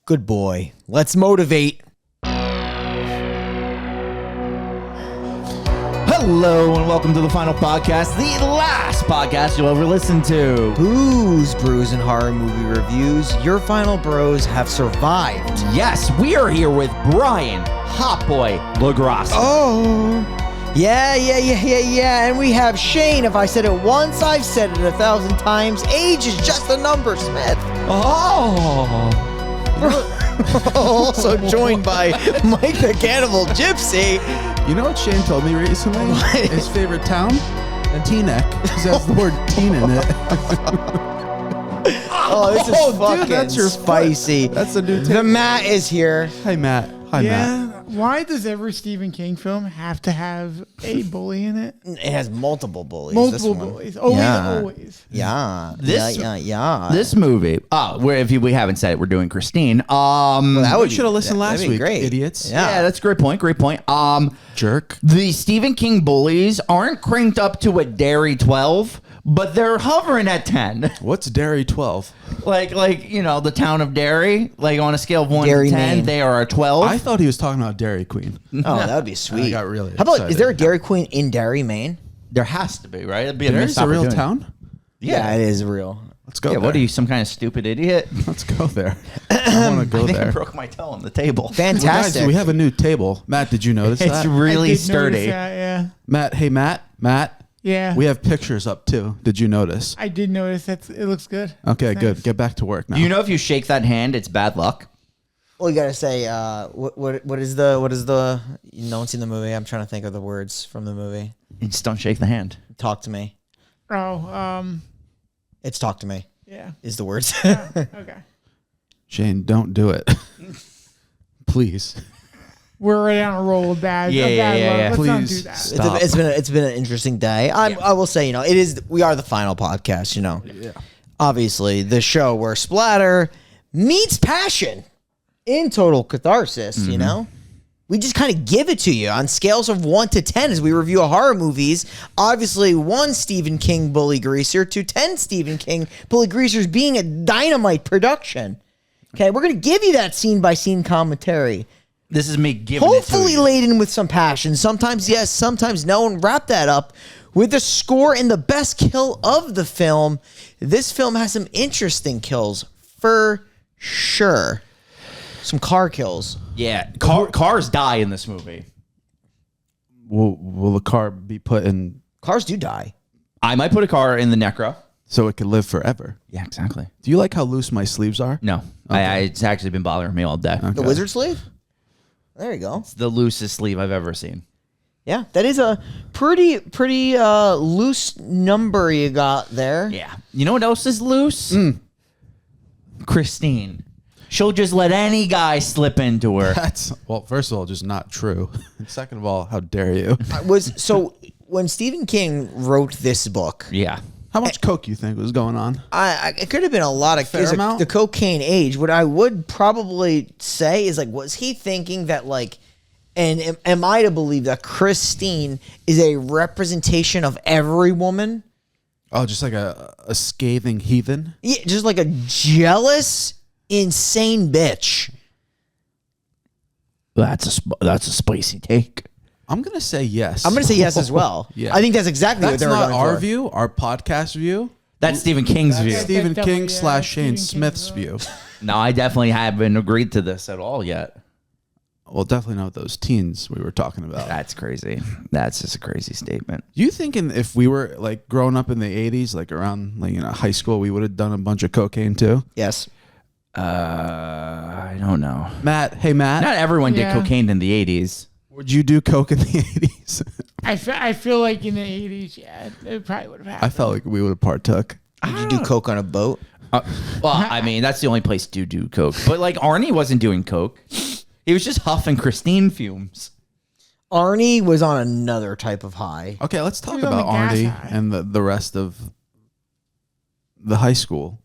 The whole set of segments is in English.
Good boy. Let's motivate. Hello and welcome to the final podcast, the last podcast you'll ever listen to. Booze, brews, and horror movie reviews. Your final bros have survived. Yes, we are here with Brian Hotboy LaGrasse. Oh. Yeah. And we have Shane. If I said it once, I've said it 1,000 times. Age is just a number, Smith. Oh. Also joined by Mike the Cannibal Gypsy. You know what Shane told me recently? What? His favorite town? Teaneck. Because that's the word teen in it. Oh, this is fucking dude, that's your spicy. That's a new The Matt is here. Hey, Matt. Hi, Matt. Why does every Stephen King film have to have a bully in it? It has multiple bullies. Multiple this one. bullies. Always, Yeah. always. Yeah. This- Yeah. This movie, if we haven't said it, we're doing Christine. That We should have listened last that'd be week, great. idiots. Yeah. That's a great point. Jerk. The Stephen King bullies aren't cranked up to a dairy 12, but they're hovering at 10. What's Dairy 12? like you know, the town of Derry, like on a scale of 1 Derry, to 10, Maine. they are a 12. I thought he was talking about Dairy Queen. Oh, that would be sweet. I got really How about, is excited. there a Dairy Queen in Derry, Maine? There has to be, right? It'd be a Dairy's missed a real opportunity. town? Yeah, it is real. Let's go Yeah, there. what are you, some kind of stupid idiot? Let's go there. I want to go I think I there. broke my toe on the table. Well, guys, Fantastic. we have a new table. Matt, did you notice It's that? really I did sturdy. notice that, yeah. Matt, hey, Matt. Yeah. We have pictures up, too. Did you notice? I did notice that it looks good. Okay, Nice. good. Get back to work now. Do you know if you shake that hand, it's bad luck? Well, you gotta say, what is the? No one's seen the movie. I'm trying to think of the words from the movie. You just don't shake the hand. Talk to me. Oh, It's talk to me. yeah. Is the words. Okay. Shane, don't do it. Please. We're right on a roll of bad. Yeah, of bad yeah, love. yeah. Let's not do Please. that. Stop. It's been an interesting day. I will say, we are the final podcast. Yeah. Obviously the show where splatter meets passion in total catharsis. We just kind of give it to you on scales of 1 to 10 as we review horror movies. Obviously, 1 Stephen King bully greaser to 10 Stephen King bully greasers being a dynamite production. Okay, we're gonna give you that scene by scene commentary. This is me giving Hopefully it to you. laden with some passion. Sometimes yes, sometimes no. And wrap that up with the score and the best kill of the film. This film has some interesting kills for sure. Some car kills. Yeah, cars die in this movie. Will the car be put in Cars do die. I might put a car in the necro. so it can live forever? Yeah, exactly. Do you like how loose my sleeves are? No, it's actually been bothering me all day. The wizard sleeve? There you go. It's the loosest sleeve I've ever seen. Yeah, that is a pretty loose number you got there. Yeah. You know what else is loose? Christine. She'll just let any guy slip into her. That's, well, first of all, just not true. And second of all, how dare you? When Stephen King wrote this book, Yeah. How much coke you think was going on? it could have been a lot of Fair amount? the cocaine age. What I would probably say is was he thinking that and am I to believe that Christine is a representation of every woman? Oh, just like a scathing heathen? Yeah, just like a jealous, insane bitch. That's a spicy take. I'm going to say yes. I'm going to say yes as well. Yeah. I think that's exactly what That's they were not going our for. view, our podcast view. That's Stephen King's view. Stephen definitely, King yeah, / Shane Stephen King's Smith's view. No, I definitely haven't agreed to this at all yet. Well, definitely not those teens we were talking about. That's crazy. That's just a crazy statement. Do you think if we were like growing up in the 80s, like around high school, we would have done a bunch of cocaine too? Yes. I don't know. Matt, hey Matt, Not everyone did Yeah. cocaine in the 80s. would you do coke in the 80s? I feel like in the 80s, yeah, it probably would have happened. I felt like we would have partook. Did you do coke on a boat? Well, I mean, that's the only place to do coke. But like Arnie wasn't doing coke. He was just huffing Christine fumes. Arnie was on another type of high. Okay, let's talk He was on about the gas Arnie high. and the rest of the high school.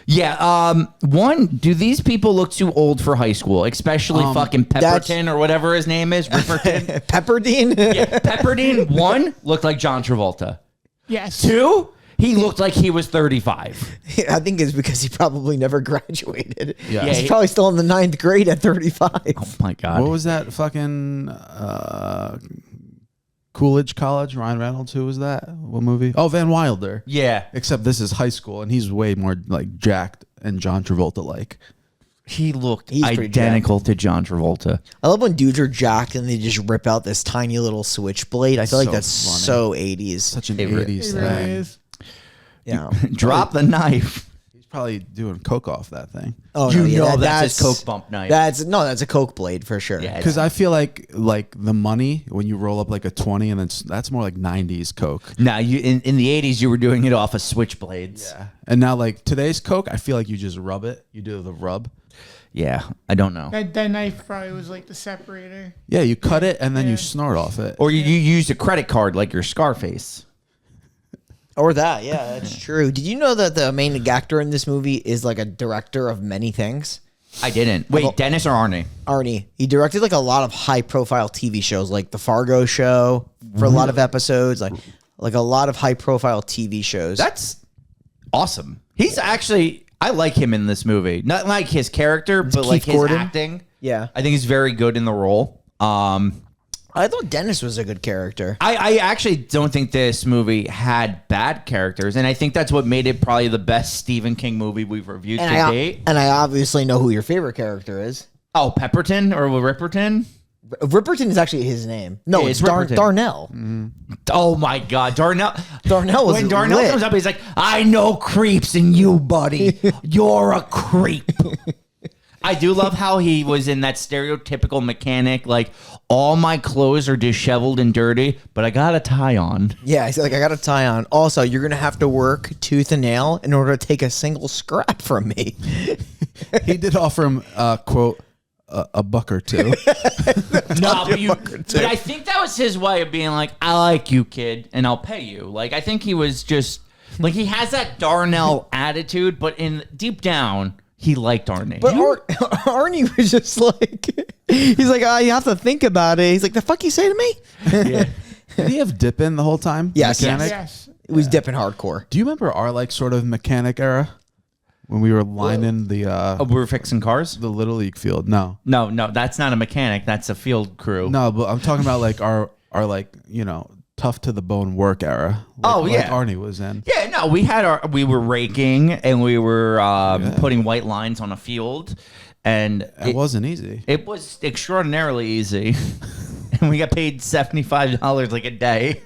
Yeah. Do these people look too old for high school? Especially fucking Pepperton or whatever his name is. Pepperdine? Yeah, Pepperdine. 1 looked like John Travolta. Yes. 2, He looked like he was 35. I think it's because he probably never graduated. Yeah. He's he- probably still in the 9th grade at 35. Oh my God. What was that fucking Coolidge College? Ryan Reynolds, who was that? What movie? Oh, Van Wilder. Yeah. Except this is high school, and he's way more like jacked and John Travolta like. He looked He's pretty identical to John Travolta. I love when dudes are jacked and they just rip out this tiny little switchblade. I feel like So that's funny. so 80s. Such an It re- 80s It really thing. is. Yeah. Drop the knife. He's probably doing coke off that thing. Oh, You no, yeah, know that's his Coke bump knife. That's a Coke blade for sure. Yeah, Because I feel like the money when you roll up like a 20, and then that's more like 90s coke. Now you in the 80s you were doing it off of switchblades. Yeah. And now like today's coke, I feel like you just rub it. You do the rub. Yeah, I don't know. That knife probably was like the separator. Yeah, you cut it and then Yeah. you snort off it. Or you use a credit card like your Scarface. Or that, yeah, that's true. Did you know that the main actor in this movie is like a director of many things? I didn't. Wait, Dennis or Arnie? Arnie. He directed like a lot of high profile TV shows, like The Fargo show for a lot of episodes, like a lot of high profile TV shows. That's awesome. He's actually I like him in this movie. Not like his character, but like Keith his Gordon? acting. Yeah. I think he's very good in the role. I thought Dennis was a good character. I actually don't think this movie had bad characters, and I think that's what made it probably the best Stephen King movie we've reviewed to date. And I obviously know who your favorite character is. Oh, Pepperton or Ripperton? Ripperton is actually his name. No, Yeah, it's it's Ripperton. Darnell. Oh my God, Darnell! Darnell was when Darnell lit. comes up, he's like, "I know creeps in you, buddy. You're a creep." I do love how he was in that stereotypical mechanic, like all my clothes are disheveled and dirty, but I got a tie on. Yeah, he's like, I got a tie on. Also, you're going to have to work tooth and nail in order to take a single scrap from me. He did offer him, quote, a buck or two. No, but I think that was his way of being like, I like you, kid, and I'll pay you. Like, I think he was just like he has that Darnell attitude, but in deep down, he liked Arnie. But Arnie was just like, he's like, you have to think about it. He's like, the fuck you say to me? Did he have dip in the whole time? Yes. Mechanic? Yes. It was dipping hardcore. Do you remember our like sort of mechanic era when we were lining the Oh, we were fixing cars? the Little League field? No, No, that's not a mechanic. That's a field crew. no, but I'm talking about like our like tough to the bone work era. Oh, like yeah. Arnie was in. Yeah, no, we were raking and we were putting white lines on a field, and It wasn't easy. it was extraordinarily easy. And we got paid $75 like a day.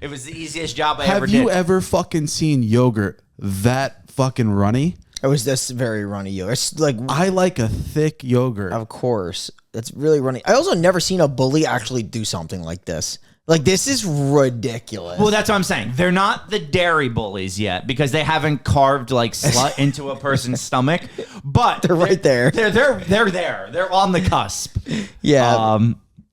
It was the easiest job I ever Have did. you ever fucking seen yogurt that fucking runny? It was just very runny yogurt. It's like, I like a thick yogurt. of course, it's really runny. I also never seen a bully actually do something like this. Like, this is ridiculous. Well, that's what I'm saying. They're not the dairy bullies yet because they haven't carved like slut into a person's stomach. But They're right there. They're there. They're on the cusp. Yeah.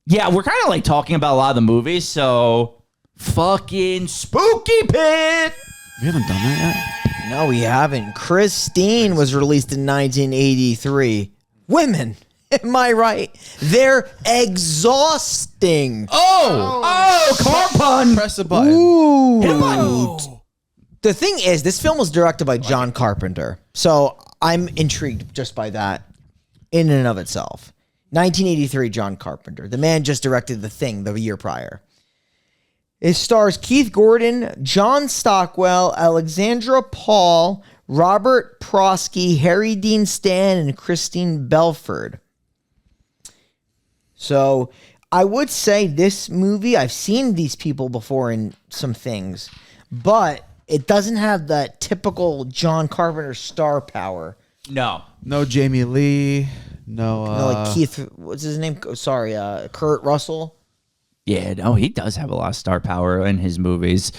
Yeah, we're kind of like talking about a lot of the movies. So, fucking Spooky Pit. We haven't done that yet. No, we haven't. Christine was released in 1983. Women, am I right? They're exhausting. Oh, car pun. Press a button. Ooh. The thing is, this film was directed by John Carpenter. So I'm intrigued just by that in and of itself. 1983, John Carpenter. The man just directed The Thing the year prior. It stars Keith Gordon, John Stockwell, Alexandra Paul, Robert Prosky, Harry Dean Stan, and Christine Belford. So I would say this movie, I've seen these people before in some things, but it doesn't have that typical John Carpenter star power. No. No Jamie Lee. No. Like Keith, what's his name? Sorry, Kurt Russell. Yeah, no, he does have a lot of star power in his movies.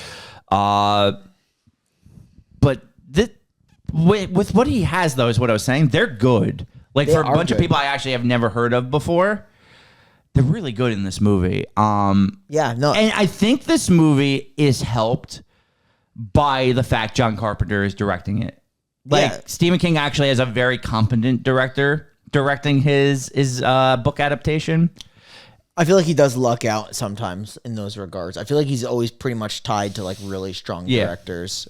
But with what he has, though, is what I was saying. They're good. Like, They for a are bunch of good. people I actually have never heard of before, they're really good in this movie. Yeah, no. And I think this movie is helped by the fact John Carpenter is directing it. Like, Yeah. Stephen King actually has a very competent director directing his book adaptation. I feel like he does luck out sometimes in those regards. I feel like he's always pretty much tied to like really strong directors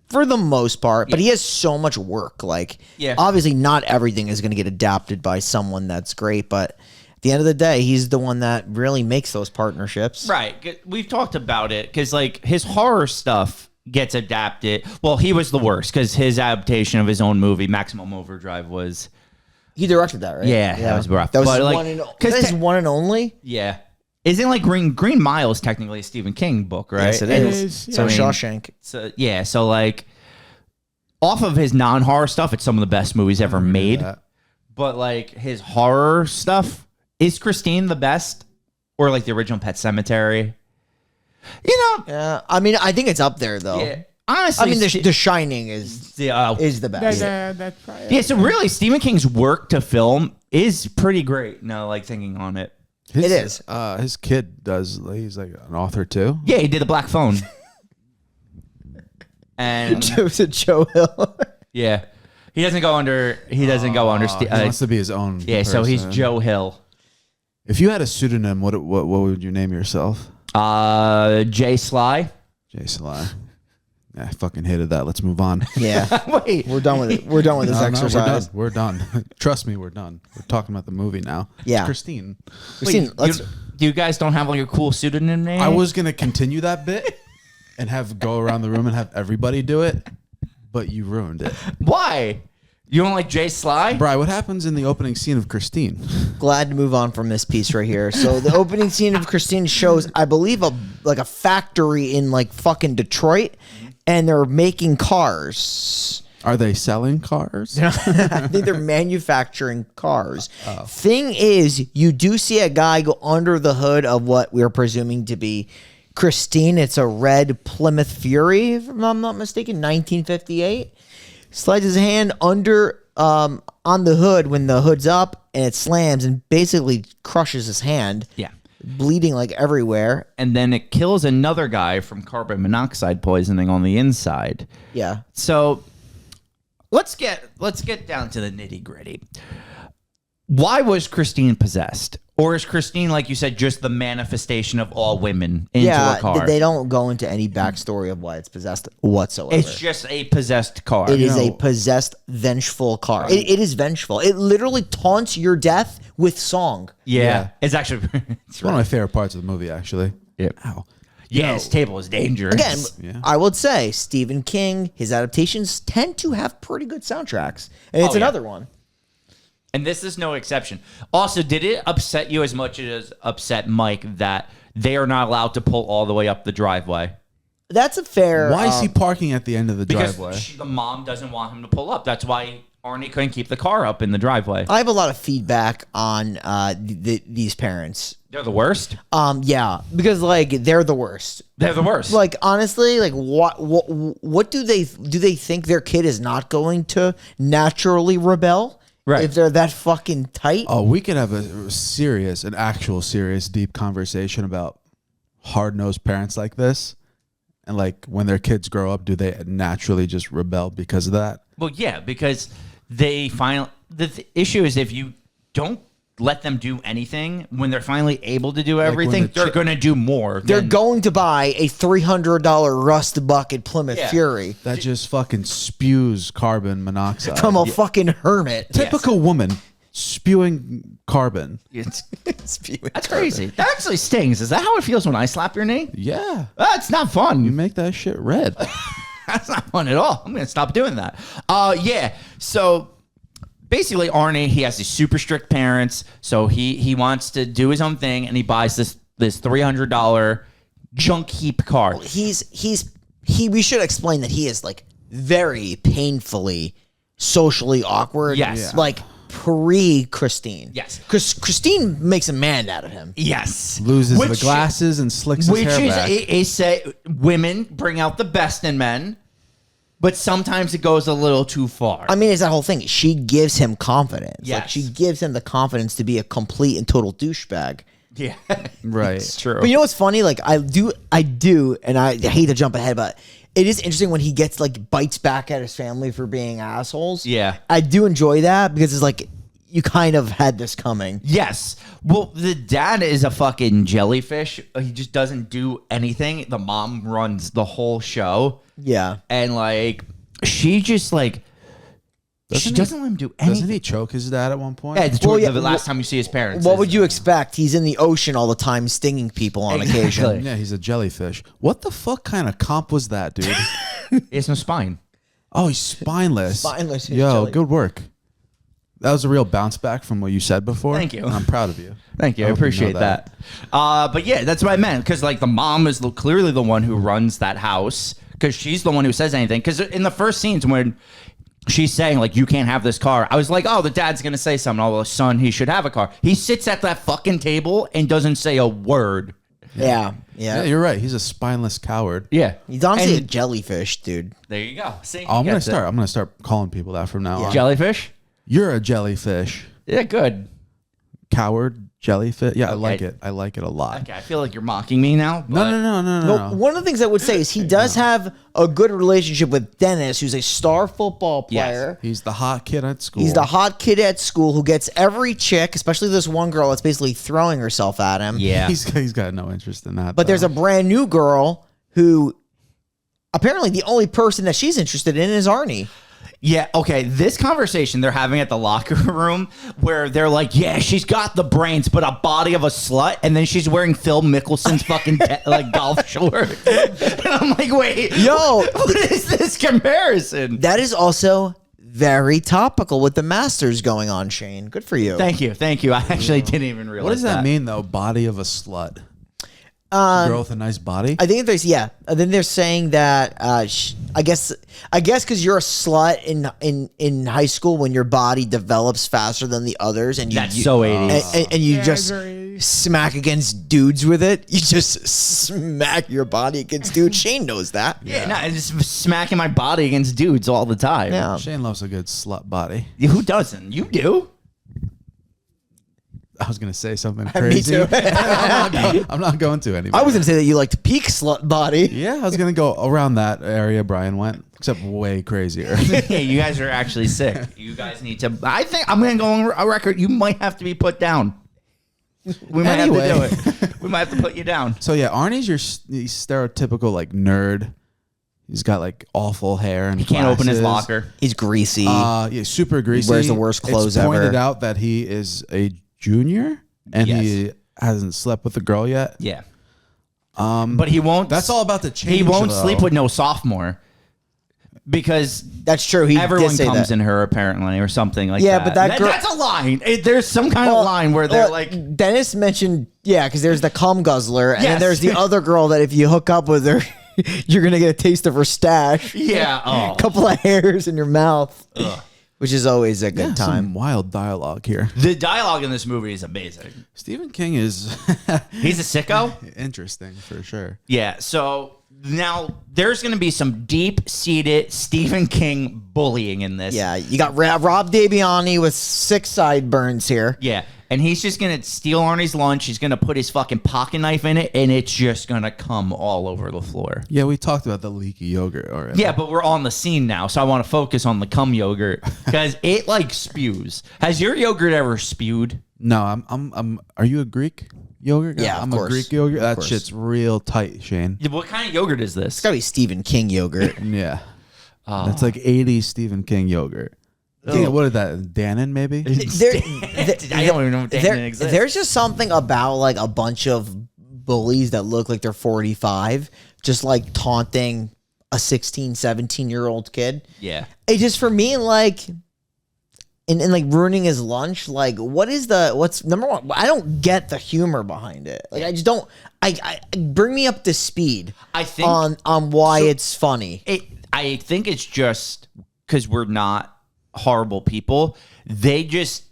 for the most part, but he has so much work. Like, obviously not everything is going to get adapted by someone that's great, but at the end of the day, he's the one that really makes those partnerships. Right. We've talked about it because like his horror stuff gets adapted. Well, he was the worst because his adaptation of his own movie, Maximum Overdrive, was... He directed that, right? Yeah, that was rough. That was but his one and only? Yeah. Isn't like Green Mile is technically a Stephen King book, right? Yes, it is. So Shawshank. So yeah, so like off of his non-horror stuff, it's some of the best movies ever made. But like his horror stuff, is Christine the best? Or like the original Pet Sematary? You know? Yeah, I mean, I think it's up there though. Yeah. Honestly, I mean, The Shining is the best. That's probably yeah, so really, Stephen King's work to film is pretty great. No, like thinking on it. It is. His kid does. He's like an author too. Yeah, he did The Black Phone. And Joe Hill. yeah, he doesn't go under. He doesn't go under. He wants to be his own. Yeah, so he's Joe Hill. If you had a pseudonym, what would you name yourself? Jay Sly. Jay Sly. I fucking hated that. Let's move on. Yeah. Wait, we're done with it. We're done with this exercise. We're done. Trust me, we're done. We're talking about the movie now. Yeah. It's Christine. Christine, you guys don't have like a cool pseudonym name? I was gonna continue that bit and go around the room and have everybody do it, but you ruined it. Why? You don't like Jay Sly? Bri, what happens in the opening scene of Christine? Glad to move on from this piece right here. So the opening scene of Christine shows, I believe, a factory in like fucking Detroit, and they're making cars. Are they selling cars? I think they're manufacturing cars. Thing is, you do see a guy go under the hood of what we're presuming to be Christine. It's a red Plymouth Fury, if I'm not mistaken, 1958. Slides his hand under on the hood when the hood's up, and it slams and basically crushes his hand. Yeah. Bleeding like everywhere. And then it kills another guy from carbon monoxide poisoning on the inside. Yeah. So let's get down to the nitty gritty. Why was Christine possessed? Or is Christine, like you said, just the manifestation of all women into a car? They don't go into any backstory of why it's possessed whatsoever. It's just a possessed car. It is a possessed, vengeful car. It is vengeful. It literally taunts your death with song. Yeah. It's actually It's one of my favorite parts of the movie, actually. Yep. Ow. Yeah, his table is dangerous. Again, I would say Stephen King, his adaptations tend to have pretty good soundtracks. And it's another one. And this is no exception. Also, did it upset you as much as upset Mike that they are not allowed to pull all the way up the driveway? That's a fair... Why is he parking at the end of the Because driveway? the mom doesn't want him to pull up. That's why Arnie couldn't keep the car up in the driveway. I have a lot of feedback on these parents. They're the worst? Yeah, because like they're the worst. They're the worst. Like honestly, like what do they think their kid is not going to naturally rebel? Right. If they're that fucking tight. Oh, we could have an actual serious, deep conversation about hard-nosed parents like this. And like when their kids grow up, do they naturally just rebel because of that? Well, yeah, because they finally... The issue is if you don't let them do anything, when they're finally able to do everything, they're going to do more. They're going to buy a $300 rust bucket Plymouth Fury. That just fucking spews carbon monoxide. From a fucking hermit. Typical woman spewing carbon. That's crazy. That actually stings. Is that how it feels when I slap your knee? Yeah. That's not fun. You make that shit red. That's not fun at all. I'm going to stop doing that. Yeah. So basically, Arnie, he has these super strict parents. So he wants to do his own thing, and he buys this $300 junk heap car. We should explain that he is like very painfully socially awkward. Yes. Like pre-Christine. Yes. Christine makes a man out of him. Yes. Loses the glasses and slicks his hair back. Which is women bring out the best in men, but sometimes it goes a little too far. I mean, it's that whole thing. She gives him confidence. Yes. Like, she gives him the confidence to be a complete and total douchebag. Yeah. Right. It's true. But you know what's funny? Like, I do, and I hate to jump ahead, but it is interesting when he gets, like, bites back at his family for being assholes. Yeah. I do enjoy that because it's like, you kind of had this coming. Yes. Well, the dad is a fucking jellyfish. He just doesn't do anything. The mom runs the whole show. Yeah. And like she just like she doesn't let him do anything. Doesn't he choke his dad at one point? Yeah, it's toward the last time you see his parents. What would you expect? He's in the ocean all the time, stinging people on occasion. Yeah, he's a jellyfish. What the fuck kind of comp was that, dude? He has no spine. Oh, he's spineless. Spineless. Yo, good work. That was a real bounce back from what you said before. Thank you. And I'm proud of you. Thank you. I hope you know appreciate that. But yeah, that's what I meant. Because like the mom is clearly the one who runs that house. Because she's the one who says anything. Because in the first scenes when she's saying like you can't have this car, I was like, oh, the dad's gonna say something. Oh, the son, he should have a car. He sits at that fucking table and doesn't say a word. Yeah. Yeah, you're right. He's a spineless coward. Yeah, He's honestly a And jellyfish, dude. there you go. See, Oh, I'm gets it. gonna start calling people that from now on. Jellyfish. You're a jellyfish. Yeah, good. Coward jellyfish. Yeah, I Okay. like it. I like it a lot. Okay, I feel like you're mocking me now. But No. One of the things I would say is he does have a good relationship with Dennis, who's a star football player. He's the hot kid at school. He's the hot kid at school who gets every chick, especially this one girl that's basically throwing herself at him. Yeah. He's got no interest in that. But there's a brand new girl who apparently the only person that she's interested in is Arnie. Yeah, okay. This conversation they're having at the locker room where they're like, yeah, she's got the brains, but a body of a slut. And then she's wearing Phil Mickelson's fucking like golf shorts. And I'm like, wait, Yo. what is this comparison? That is also very topical with the Masters going on, Shane. Good for you. Thank you. I actually didn't even realize What does that mean though? Body of a slut. Girl with a nice body. I think there's then they're saying that I guess because you're a slut in high school when your body develops faster than the others and That's so 80s. and you Yeah, just very- smack against dudes with it. You just smack your body against dudes. Shane knows that. Yeah, no, I'm just smacking my body against dudes all the time. Yeah. Shane loves a good slut body. Who doesn't? You do? I was gonna say something crazy. too. I'm not going to anymore. I was gonna say that you liked peak slut body. Yeah, I was gonna go around that area Brian went, except way crazier. Yeah, you guys are actually sick. You guys need to. I think I'm going to go on a record. You might have to be put down. We might have to do it. We might have to put you down. So yeah, Arnie's your stereotypical like nerd. He's got like awful hair and He can't open his glasses. locker. He's greasy. Yeah, super greasy. wears the worst clothes it's pointed ever. out that he is a junior and he hasn't slept with a girl yet. Yeah. But he won't. That's all about the change. He won't though. sleep with no sophomore because That's true. He everyone did say comes that. in her apparently or something like Yeah, that. but that girl- that's a line. There's some kind of line where they're Well, like, Dennis mentioned, because there's the cum guzzler, and then Yes. there's the other girl that if you hook up with her, you're gonna get a taste of her stash. yeah, A oh, couple of hairs in your mouth, which is always a good Some time. wild dialogue here. the dialogue in this movie is amazing. Stephen King is He's a sicko. interesting for sure. Yeah, so now there's going to be some deep-seated Stephen King bullying in this. Yeah, you got Rob Daviani with 6 sideburns here. Yeah, and he's just going to steal Arnie's lunch. He's going to put his fucking pocket knife in it, and it's just going to come all over the floor. Yeah, we talked about the leaky yogurt already. Yeah, but we're on the scene now, so I want to focus on the cum yogurt because it like spews. Has your yogurt ever spewed? No, I'm. Are you a Greek yogurt guy? Yeah, of I'm course. a Greek yogurt. That course. shit's real tight, Shane. What kind of yogurt is this? It's gotta be Stephen King yogurt. Yeah, that's like 80s Stephen King yogurt. Dude, what is that? Dannon, maybe? I don't even know if Dannon exists. There's just something about like a bunch of bullies that look like they're 45, just like taunting a 16, 17-year-old kid. Yeah. It just for me like and like ruining his lunch, like what's number one? I don't get the humor behind it. Like I just don't I bring me up to speed I think on why it's funny. I think it's just because we're not horrible people.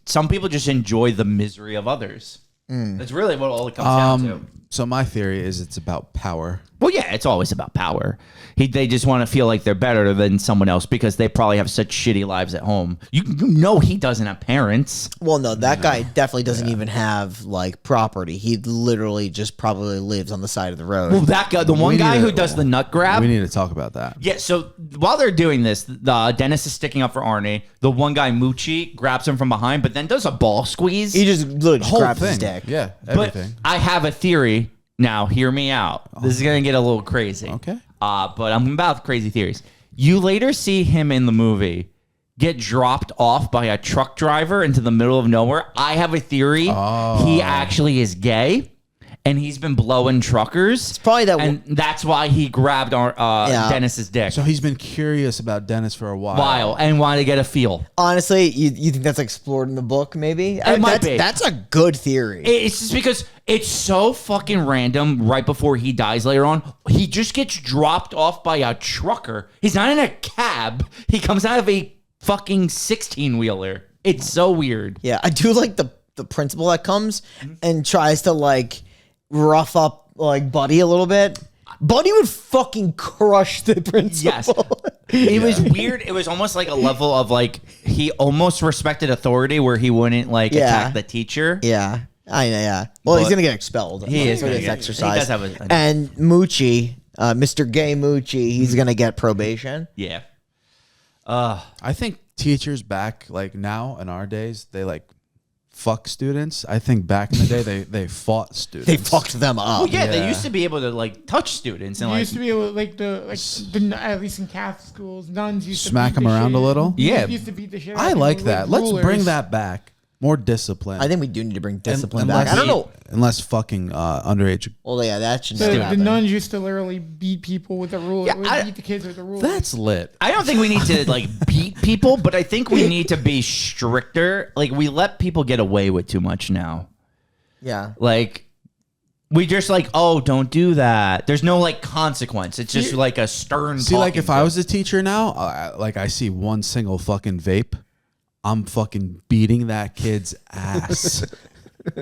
Some people just enjoy the misery of others. That's really what all it comes down to. So my theory is it's about power. Well, yeah, it's always about power. They just want to feel like they're better than someone else because they probably have such shitty lives at home. You know he doesn't have parents. Well, no, that guy definitely doesn't even have like property. He literally just probably lives on the side of the road. Well, that guy, the one guy who does the nut grab. We need to talk about that. Yeah, so while they're doing this, Dennis is sticking up for Arnie. The one guy, Moochie, grabs him from behind, but then does a ball squeeze. He just literally just Whole grabs thing. his dick. Yeah, But everything. I have a theory. Now, hear me out. This is going to get a little crazy. Okay. But I'm about crazy theories. You later see him in the movie get dropped off by a truck driver into the middle of nowhere. I have a theory. He actually is gay. And he's been blowing truckers. It's probably that and that's why he grabbed Dennis's dick. So he's been curious about Dennis for a while. And wanted to get a feel. Honestly, you think that's explored in the book? Maybe might be. That's a good theory. It's just because it's so fucking random. Right before he dies later on, he just gets dropped off by a trucker. He's not in a cab. He comes out of a fucking 16-wheeler. It's so weird. Yeah, I do like the principal that comes and tries to like rough up like Buddy a little bit. Buddy would fucking crush the principal. Yes. It was weird. It was almost like a level of like he almost respected authority where he wouldn't like attack the teacher. Yeah. I know, yeah. Well, he's But gonna get expelled. he is for gonna this get- exercise. he does have a- and Moochie, Mr. Gay Moochie, he's gonna get probation. Yeah. I think teachers back like now in our days, they like fuck students. I think back in the day they fought students. They fucked them up. Well, yeah, they used to be able to like touch students and You like used to be able to, the at least in Catholic schools, nuns used Smack to beat them the around shit. a little? Yeah. Used to beat the shit out I of like people that. with Let's bring rulers. that back. More discipline. I think we do need to bring discipline Unless- back. I don't know. Unless fucking underage. Well, yeah, that should The, never the happen. nuns used to literally beat people with a ruler. Yeah, beat the kids with a ruler. That's lit. I don't think we need to like beat people, but I think we need to be stricter. Like we let people get away with too much now. Yeah. Like we just like, oh, don't do that. There's no like consequence. It's just like a stern. See, like if I talking was a teacher now, like I see one single fucking vape, I'm fucking beating that kid's ass. to.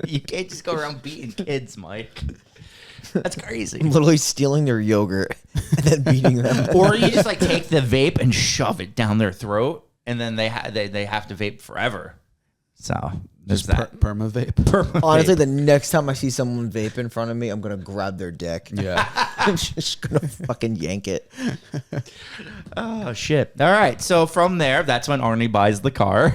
You can't just go around beating kids, Mike. That's crazy. Literally stealing their yogurt and then beating them. Or you just like take the vape and shove it down their throat, and then they have to vape forever. So there's Just that. perma vape. Honestly, the next time I see someone vape in front of me, I'm gonna grab their dick. Yeah. I'm just gonna fucking yank it. Oh shit! All right, so from there, that's when Arnie buys the car.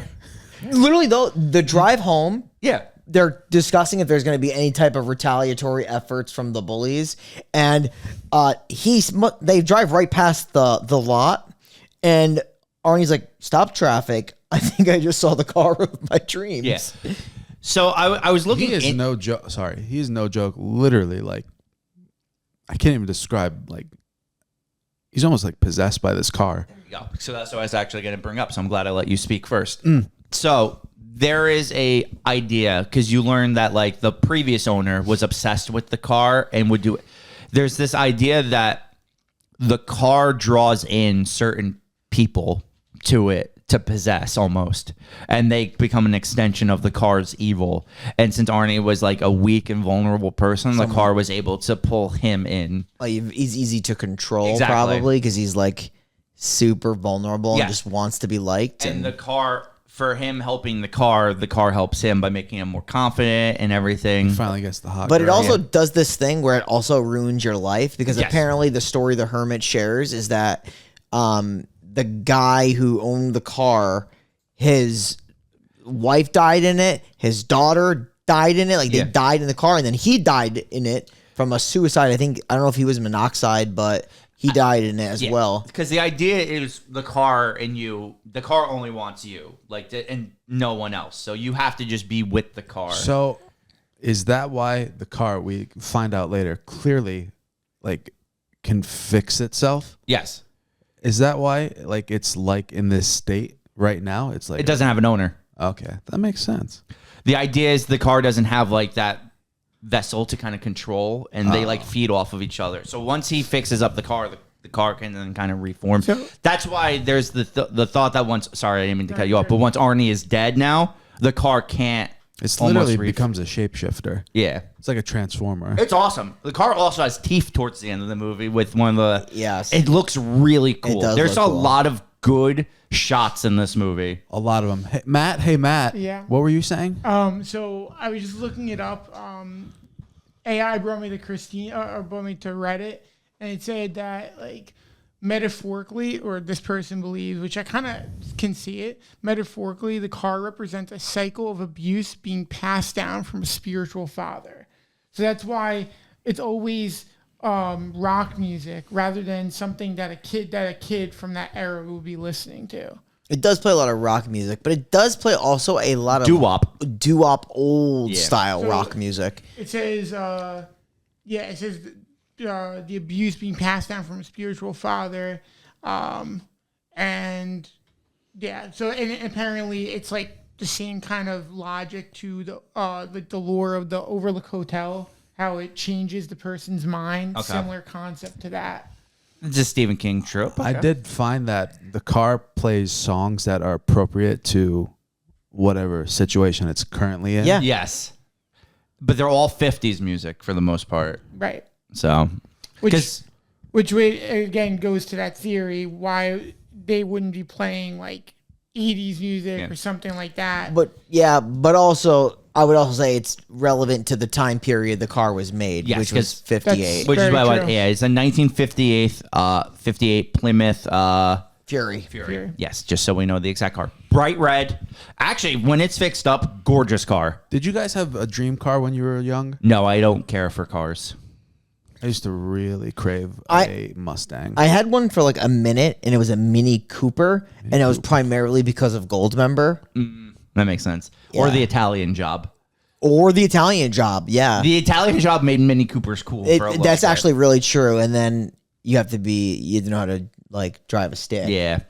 Literally, though, the drive home, Yeah. they're discussing if there's going to be any type of retaliatory efforts from the bullies, and they drive right past the lot, and Arnie's like, "Stop traffic! I think I just saw the car of my dreams." Yes. So I was looking. He is no joke. Sorry, he is no joke. Literally, like, I can't even describe. Like, he's almost like possessed by this car. Yeah. So that's what I was actually going to bring up. So I'm glad I let you speak first. So there is a idea because you learned that like the previous owner was obsessed with the car and would do it. There's this idea that the car draws in certain people to it to possess almost, and they become an extension of the car's evil. And since Arnie was like a weak and vulnerable person, the car was able to pull him in. Like, he's easy to control, Exactly. probably because he's like super vulnerable Yeah. and just wants to be liked. And the car, for him helping the car helps him by making him more confident and everything. Finally gets the hot. But it girl. also does this thing where it also ruins your life because Yes. apparently the story the hermit shares is that the guy who owned the car, his wife died in it, his daughter died in it, like they Yeah. died in the car, and then he died in it from a suicide. I don't know if he was monoxide, but he died in it as well. Because the idea is the car only wants you, like, and no one else. So you have to just be with the car. So, is that why the car, we find out later, clearly, like, can fix itself? Yes. Is that why, like, it's like in this state right now? It's like It doesn't have an owner. Okay, that makes sense. The idea is the car doesn't have like that vessel to kind of control, and they like feed off of each other. So once he fixes up the car can then kind of reform. That's why there's the thought that once, sorry, I didn't mean to cut you off, but once Arnie is dead now, the car can't It's Almost literally reef. becomes a shapeshifter. Yeah. It's like a transformer. It's awesome. The car also has teeth towards the end of the movie with one of the. Yes. It looks really cool. does There's look a cool. lot of good shots in this movie. A lot of them. Hey, Matt. Yeah. What were you saying? So I was just looking it up. AI brought me to or brought me to Reddit, and it said that like metaphorically, or this person believes, which I kind of can see it. Metaphorically, the car represents a cycle of abuse being passed down from a spiritual father. So that's why it's always rock music rather than something that a kid from that era will be listening to. It does play a lot of rock music, but it does play also a lot of Doo-wop. old Yeah. style So- rock music. It says, the abuse being passed down from a spiritual father, and yeah. So and apparently it's like the same kind of logic to the lore of the Overlook Hotel, how it changes the person's mind. Okay. Similar concept to that. It's a Stephen King trope. I did find that the car plays songs that are appropriate to whatever situation it's currently in. Yeah. Yes. But they're all 50s music for the most part. Right. So, Which way, again goes to that theory why they wouldn't be playing like 80s music or something like that. But also I would also say it's relevant to the time period the car was made, Yes, which was 'cause 58. which is Very why true. it's a 1958 Plymouth Fury. Fury. Yes, just so we know the exact car. Bright red. Actually, when it's fixed up, gorgeous car. Did you guys have a dream car when you were young? No, I don't care for cars. I used to really crave a Mustang. I had one for like a minute, and it was a Mini Cooper, and it was primarily because of Goldmember That makes sense. Or Yeah. the Italian Job. or the Italian Job. Yeah, The Italian Job made Mini Coopers cool for a little that's bit. actually really true. And then you have to know how to like drive a stick. Yeah.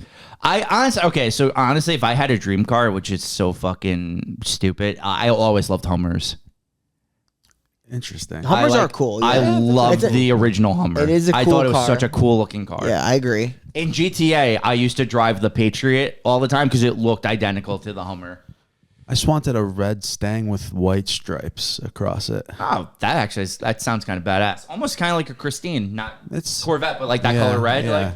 So honestly, if I had a dream car, which is so fucking stupid, I always loved Hummers. Interesting. Hummers are cool. I yeah. love It's a- the original Hummer. It is a I cool thought it was car. such a cool looking car. Yeah, I agree. In GTA, I used to drive the Patriot all the time because it looked identical to the Hummer. I just wanted a red Stang with white stripes across it. Oh, that sounds kind of badass. Almost kind of like a Christine, not It's Corvette, but like that yeah, color red. yeah. Like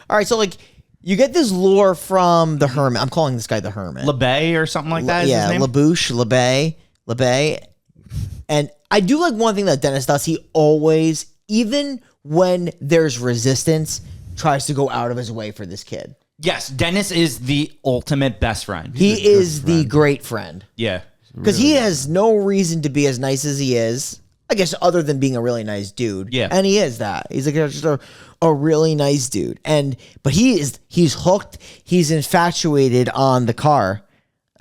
All right, so like you get this lore from the Hermit. I'm calling this guy the Hermit. LeBay or something like that. Is yeah, his name? LaBouche, LeBay. And I do like one thing that Dennis does. He always, even when there's resistance, tries to go out of his way for this kid. Yes, Dennis is the ultimate best friend. He is the great friend. Yeah. Because he has no reason to be as nice as he is. I guess other than being a really nice dude. Yeah. And he is that. He's like just a really nice dude. But he's hooked. He's infatuated on the car.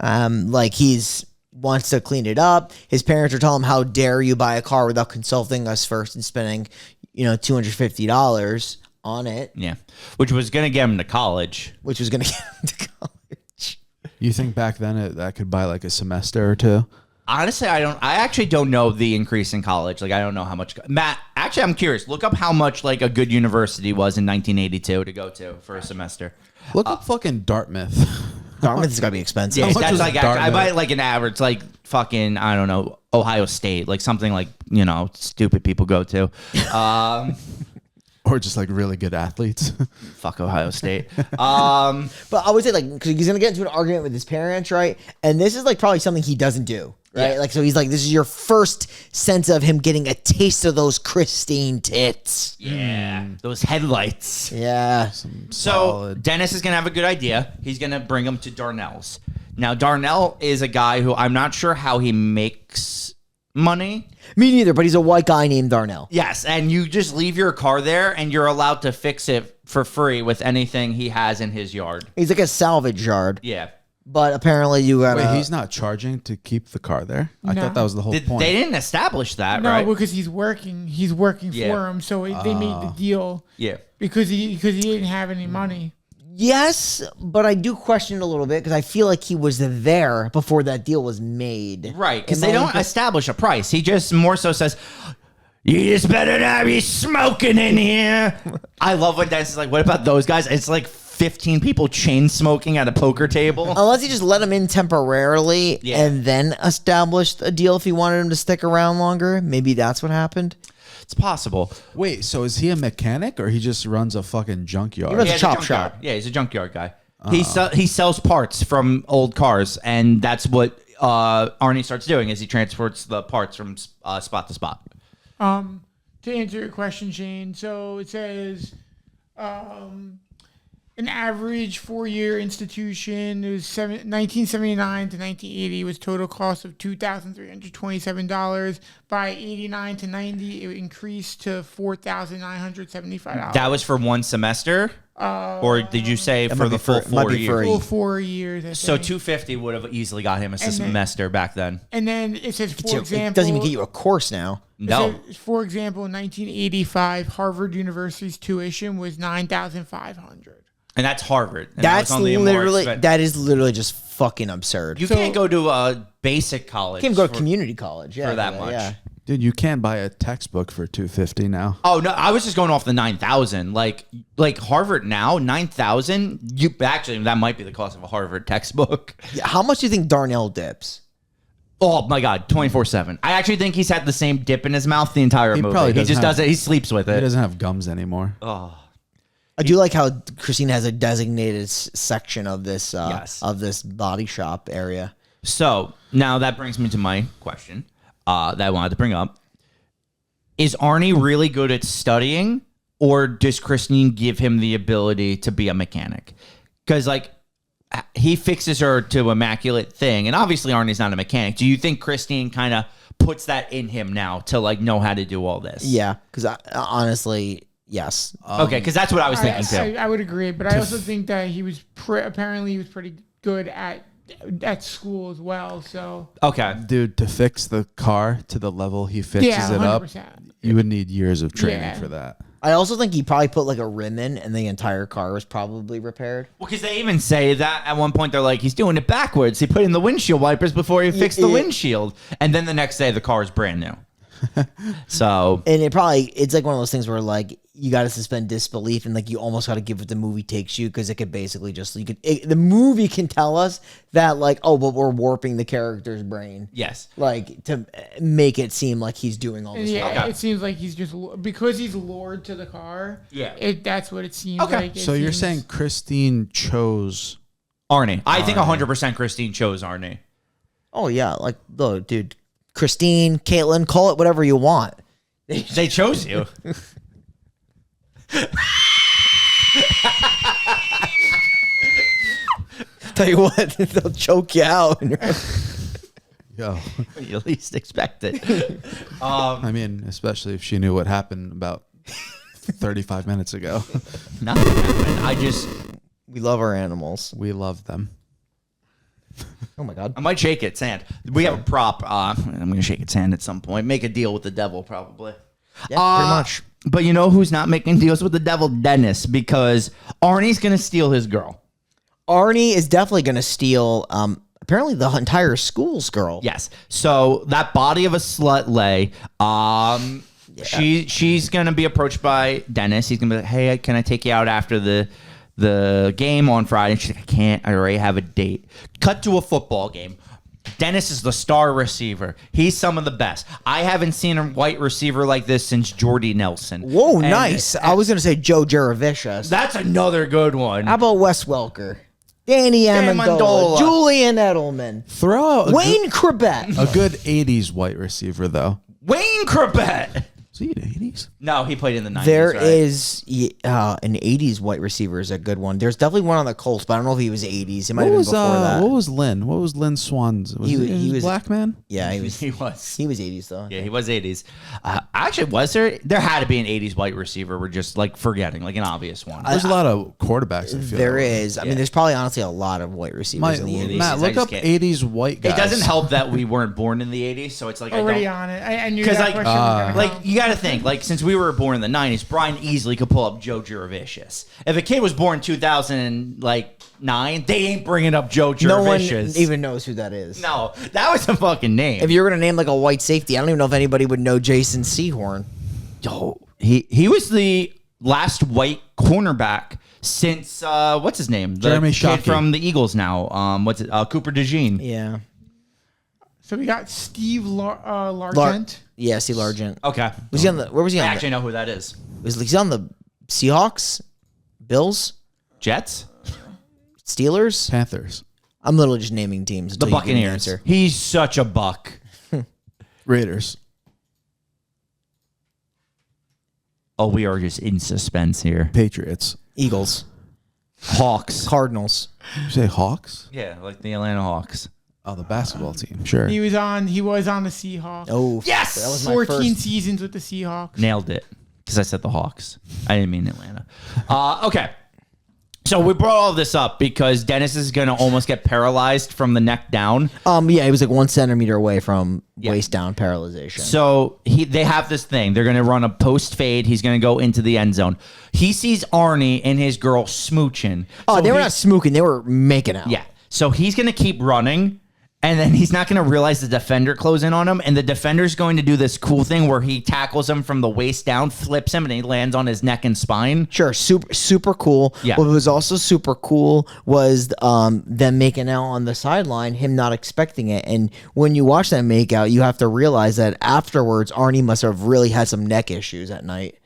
Like he's wants to clean it up. His parents are telling him, how dare you buy a car without consulting us first and spending, $250 on it, Yeah. Which was going to get him to college. which was going to get him to college. You think back then that could buy like a semester or two? Honestly, I actually don't know the increase in college. Like, I don't know how much. Matt, actually, I'm curious. Look up how much like a good university was in 1982 to go to for a semester. Look up fucking Dartmouth. Dartmouth is going to be expensive. Yeah, much that's was like Dartmouth? I buy like an average, like fucking, I don't know, Ohio State, like something like, stupid people go to. Or just like really good athletes. Fuck Ohio State. But I would say, like, because he's going to get into an argument with his parents, right? And this is, like, probably something he doesn't do, right? Yeah. Like, so he's like, this is your first sense of him getting a taste of those Christine tits. Yeah. Those headlights. Yeah. So Solid. Dennis is going to have a good idea. He's going to bring him to Darnell's. Now, Darnell is a guy who I'm not sure how he makes money. Me neither, but he's a white guy named Darnell. Yes, and you just leave your car there and you're allowed to fix it for free with anything he has in his yard. He's like a salvage yard. Yeah. But apparently you got Wait, he's not charging to keep the car there? I No. thought that was the whole point. They didn't establish that, No, right? because he's working. He's working Yeah. for him, so they made the deal Yeah. because he didn't have any money. Yes, but I do question it a little bit because I feel like he was there before that deal was made. Right, because Am they I don't establish a price. He just more so says, you just better not be smoking in here. I love when Dennis is like, what about those guys? It's like 15 people chain smoking at a poker table. Unless he just let him in temporarily and then established a deal if he wanted him to stick around longer. Maybe that's what happened. It's possible. Wait, so is he a mechanic or he just runs a fucking junkyard? He runs He a has chop junkyard. shop. Yeah, he's a junkyard guy. He sells parts from old cars, and that's what Arnie starts doing is he transports the parts from spot to spot. To answer your question, Shane, so it says an average 4-year institution is 1979 to 1980 was total cost of $2,327. By 89 to 90, it increased to $4,975. That was for one semester, or did you say for the full 4 years? Full 4 years. I So think. $250 would have easily got him a then- semester back then. And then it says, for It example, doesn't even get you a course now. No. For example, in 1985, Harvard University's tuition was $9,500. And that's Harvard. And that was That's only a more literally expen- that is literally just fucking absurd. You can't go to a basic college. can't go to for- community college for that much. Yeah. Dude, you can buy a textbook for $250 now. Oh no, I was just going off the 9,000. Like Harvard now, 9,000. You actually that might be the cost of a Harvard textbook. Yeah, how much do you think Darnell dips? Oh my God, 24/7. I actually think he's had the same dip in his mouth the entire movie. probably He doesn't just have- does it. He sleeps with He it. doesn't have gums anymore. Oh, I do like how Christine has a designated section of this Yes. of this body shop area. so now that brings me to my question that I wanted to bring up. Is Arnie really good at studying, or does Christine give him the ability to be a mechanic? Because like he fixes her to immaculate thing, and obviously Arnie's not a mechanic. Do you think Christine kind of puts that in him now to like know how to do all this? Yeah, because honestly, yes. Okay, because that's what I was thinking too. I would agree, but I also think that he was apparently he was pretty good at school as well. So Okay. Dude, to fix the car to the level he fixes yeah, it up, 100%. you would need years of training Yeah. for that. I also think he probably put like a rim in, and the entire car was probably repaired. Well, because they even say that at one point they're like, he's doing it backwards. He put in the windshield wipers before he fixed the Yeah. windshield, and then the next day the car is brand new. So And it's like one of those things where like you got to suspend disbelief, and like you almost got to give what the movie takes you, because it could basically just the movie can tell us that like, oh, but we're warping the character's brain, yes, like to make it seem like he's doing all this. Yeah, Okay. it seems like he's just because he's lured to the car. Yeah. That's what it seems Okay. like. It So you're seems- saying Christine chose Arnie. I think 100% Christine chose Arnie. Oh yeah, like look, dude, Christine, Caitlin, call it whatever you want. They chose you. Tell you what, they'll choke you out. Yo. You least expect it. I mean, especially if she knew what happened about 35 minutes ago. Nothing happened. I just, We love our animals. We love them. Oh my god. I might shake its hand. We have a prop. I'm going to shake its hand at some point. Make a deal with the devil, probably. Yeah, pretty much. But you know who's not making deals with the devil? Dennis, because Arnie's going to steal his girl. Arnie is definitely going to steal apparently the entire school's girl. Yes. So that body of a slut lay. She's gonna be approached by Dennis. He's gonna be like, "Hey, can I take you out after the game on Friday?" And she's like, "I can't. I already have a date." Cut to a football game. Dennis is the star receiver. He's some of the best. I haven't seen a white receiver like this since Jordy Nelson. Whoa, And nice. I was going to say Joe Juravicious. That's another good one. How about Wes Welker? Danny Dan Amendola, Amendola. Julian Edelman, Throw out Wayne Corbett. a good 80s white receiver, though. Wayne Corbett. Is he in 80s? No, he played in the 90s. There right? is an 80s white receiver is a good one. There's definitely one on the Colts, but I don't know if he was 80s. It might have been before that. What was Lynn? What was Lynn Swan's? Was he was- black man? Yeah, he was. He was. He was 80s though. Yeah, he was 80s. Actually, was there? There had to be an 80s white receiver. We're just like forgetting, like an obvious one. There's a lot of quarterbacks. I feel There like. is. I mean, there's probably honestly a lot of white receivers My, in the 80s. Matt, I look just up can't- 80s white guys. It doesn't help that we weren't born in the 80s, so it's like already I don't. on it. I knew 'Cause, that like, question was gonna Like come. you got to think, like since we were born in the 90s, Brian easily could pull up Joe Juravicious. If a kid was born 2009, they ain't bringing up Joe Juravicious. No one even knows who that is. No, that was a fucking name. If you're gonna name like a white safety, I don't even know if anybody would know Jason Sehorn. He was the last white cornerback since what's his name? The Jeremy kid Shockey. from the Eagles now. What's it? Cooper DeJean. Yeah. So we got Steve Largent. Yeah, Steve Largent. Okay. Was he on the? Where was he I on? actually know who that is. Was he on the Seahawks, Bills, Jets? Steelers? Panthers, I'm literally just naming teams. The until you give me an Buccaneers. answer. He's such a buck. Raiders, Oh, we are just in suspense here. Patriots. Eagles, Hawks. Cardinals. You say Hawks? Yeah, like the Atlanta Hawks. Oh, the basketball team. Sure. He was on the Seahawks. Oh, Yes! that was my 14 first. seasons with the Seahawks. Nailed it. Because I said the Hawks. I didn't mean Atlanta. Okay. So we brought all this up because Dennis is going to almost get paralyzed from the neck down. Yeah, he was like 1 centimeter away from waist down paralyzation. So they have this thing. They're going to run a post fade. He's going to go into the end zone. He sees Arnie and his girl smooching. Oh, So they were he- not smoking; they were making out. Yeah. So he's going to keep running. And then he's not going to realize the defender close in on him. And the defender's going to do this cool thing where he tackles him from the waist down, flips him, and he lands on his neck and spine. Sure, super cool. Yeah. What was also super cool was them making out on the sideline, him not expecting it. And when you watch that make out, you have to realize that afterwards, Arnie must have really had some neck issues at night.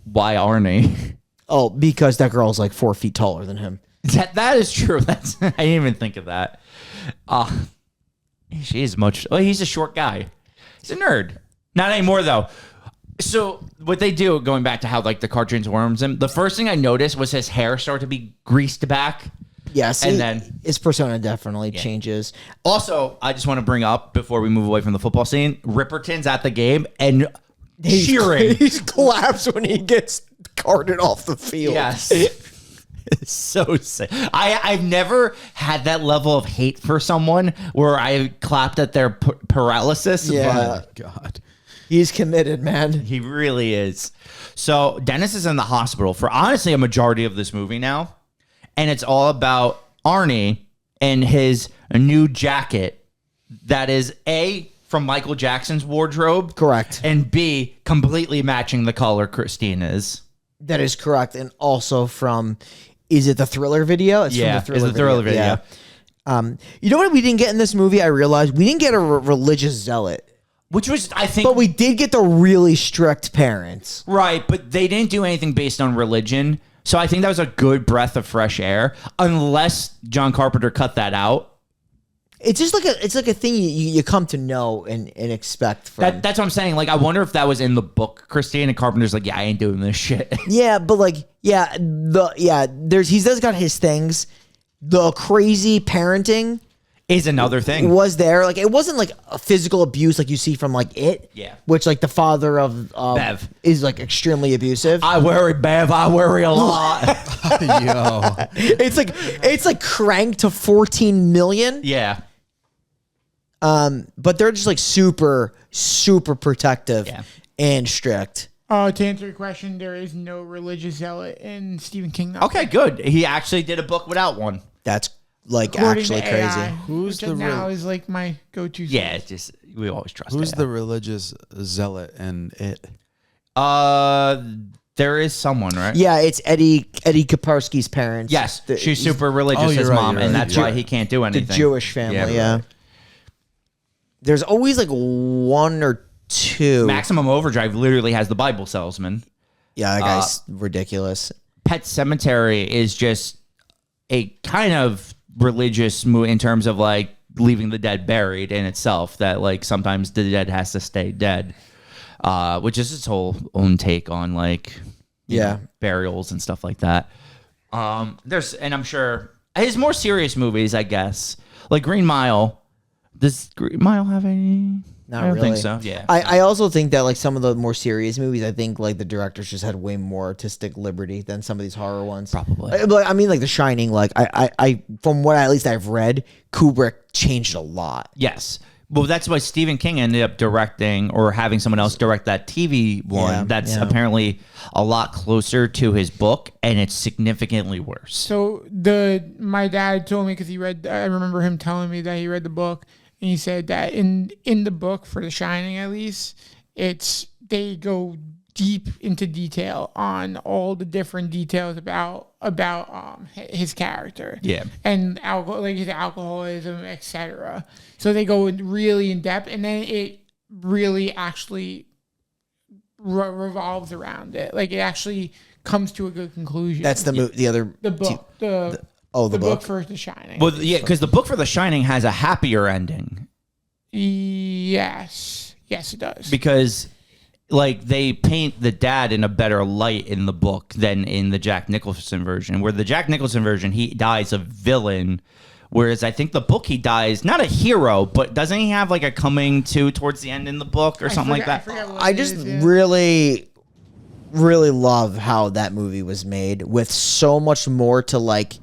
Why Arnie? Oh, because that girl's like 4 feet taller than him. That is true. I didn't even think of that. She is much. Oh, he's a short guy. He's a nerd. Not anymore though. So what they do, going back to how like the cartoons worms him, the first thing I noticed was his hair start to be greased back. Yes, And then- his persona definitely changes. Also, I just want to bring up before we move away from the football scene, Ripperton's at the game and cheering. He's collapsed when he gets carted off the field. Yes. It's so sick. I've never had that level of hate for someone where I clapped at their paralysis. Yeah. But God. He's committed, man. he really is. So Dennis is in the hospital for honestly a majority of this movie now. And it's all about Arnie and his new jacket that is A, from Michael Jackson's wardrobe. Correct. And B, completely matching the color Christine is. That is correct. And also from, is it the Thriller video? It's Yeah, from it's the Thriller video. Yeah. You know what we didn't get in this movie? I realized we didn't get a religious zealot, Which was, I think... but we did get the really strict parents. Right, but they didn't do anything based on religion. So I think that was a good breath of fresh air, unless John Carpenter cut that out. It's just like a thing you come to know and expect from. That's what I'm saying. Like, I wonder if that was in the book, Christine, and Carpenter's like, yeah, I ain't doing this shit. Yeah, but like, he does got his things. The crazy parenting Is another thing. was there. Like, it wasn't like a physical abuse like you see from like It. Yeah. Which like the father of Bev is like extremely abusive. I worry, Bev. I worry a lot. Yo. it's like cranked to 14 million. Yeah. But they're just like super protective Yeah. and strict. To answer your question, there is no religious zealot in Stephen King. Okay, good. He actually did a book without one. That's like According actually to crazy. AI, Who's which the now real- is like my go-to. Yeah, it's just, we always trust Who's it. the religious zealot in It? There is someone, right? Yeah, it's Eddie Kaparsky's parents. Yes, The- she's super religious, Oh, you're his right, mom, you're and right. that's why he can't do the anything. Jewish family. Yeah, right. there's always like one or two. Maximum Overdrive literally has the Bible salesman. Yeah, that guy's ridiculous. Pet Cemetery is just a kind of religious move in terms of like leaving the dead buried in itself, that like sometimes the dead has to stay dead, which is its whole own take on like you Yeah. know, burials and stuff like that. There's, and I'm sure his more serious movies, I guess, like Green Mile. Does Green Mile have any? Not I don't really. think so. Yeah. I also think that like some of the more serious movies, I think like the directors just had way more artistic liberty than some of these horror ones. Probably. But I mean, like The Shining. Like I from what at least I've read, Kubrick changed a lot. Yes. Well, that's why Stephen King ended up directing or having someone else direct that TV one. Yeah, That's yeah. apparently a lot closer to his book, and it's significantly worse. So my dad told me, because he read, I remember him telling me that he read the book, and he said that in the book for The Shining, at least, they go deep into detail on all the different details about his character. Yeah. And his alcoholism, etc. So they go really in depth, and then it really actually revolves around it. Like, it actually comes to a good conclusion. That's the other the book. The book book for The Shining. Well, yeah, because the book for The Shining has a happier ending. Yes, it does. Because, like, they paint the dad in a better light in the book than in the Jack Nicholson version. Where the Jack Nicholson version, he dies a villain, whereas I think the book he dies not a hero, but doesn't he have like a coming to towards the end in the book or something like that? I just really love how that movie was made, with so much more to like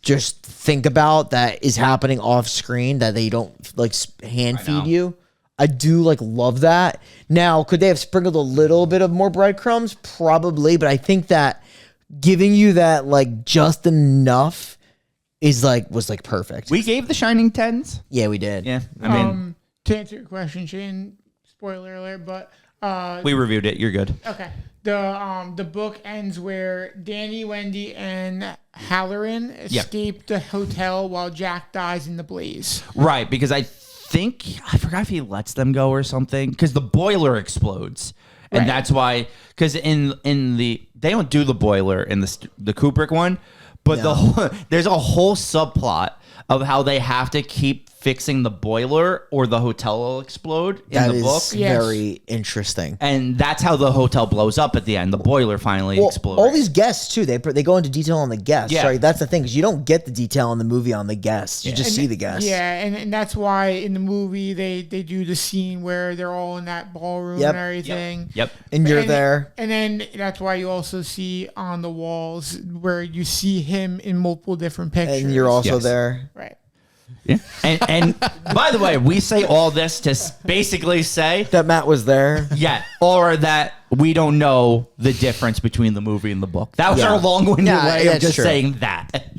just think about that is happening off screen that they don't like hand feed you. I do like love that. Now, could they have sprinkled a little bit of more breadcrumbs? Probably, but I think that giving you that like just enough was like perfect. We gave The Shining 10s. Yeah, we did. Yeah, I mean, to answer your question, Shane, spoiler alert, but we reviewed it. You're good. okay. The book ends where Danny, Wendy, and Halloran escape the hotel while Jack dies in the blaze. Right, because I forgot if he lets them go or something, because the boiler explodes. And that's why, because in the, they don't do the boiler in the Kubrick one, but there's a whole subplot of how they have to keep fixing the boiler or the hotel will explode in the book. That is very interesting. And that's how the hotel blows up at the end. The boiler finally explodes. All these guests too, they go into detail on the guests. Yeah. Right? That's the thing, because you don't get the detail in the movie on the guests. You just see the guests. Yeah, and that's why in the movie they do the scene where they're all in that ballroom and everything. Yep. And you're there. And then that's why you also see on the walls where you see him in multiple different pictures. And you're also there. Right. Yeah. And by the way, we say all this to basically say That Matt was there. yeah, or that we don't know the difference between the movie and the book. That was Yeah. our long-winded way of that's just true. saying that.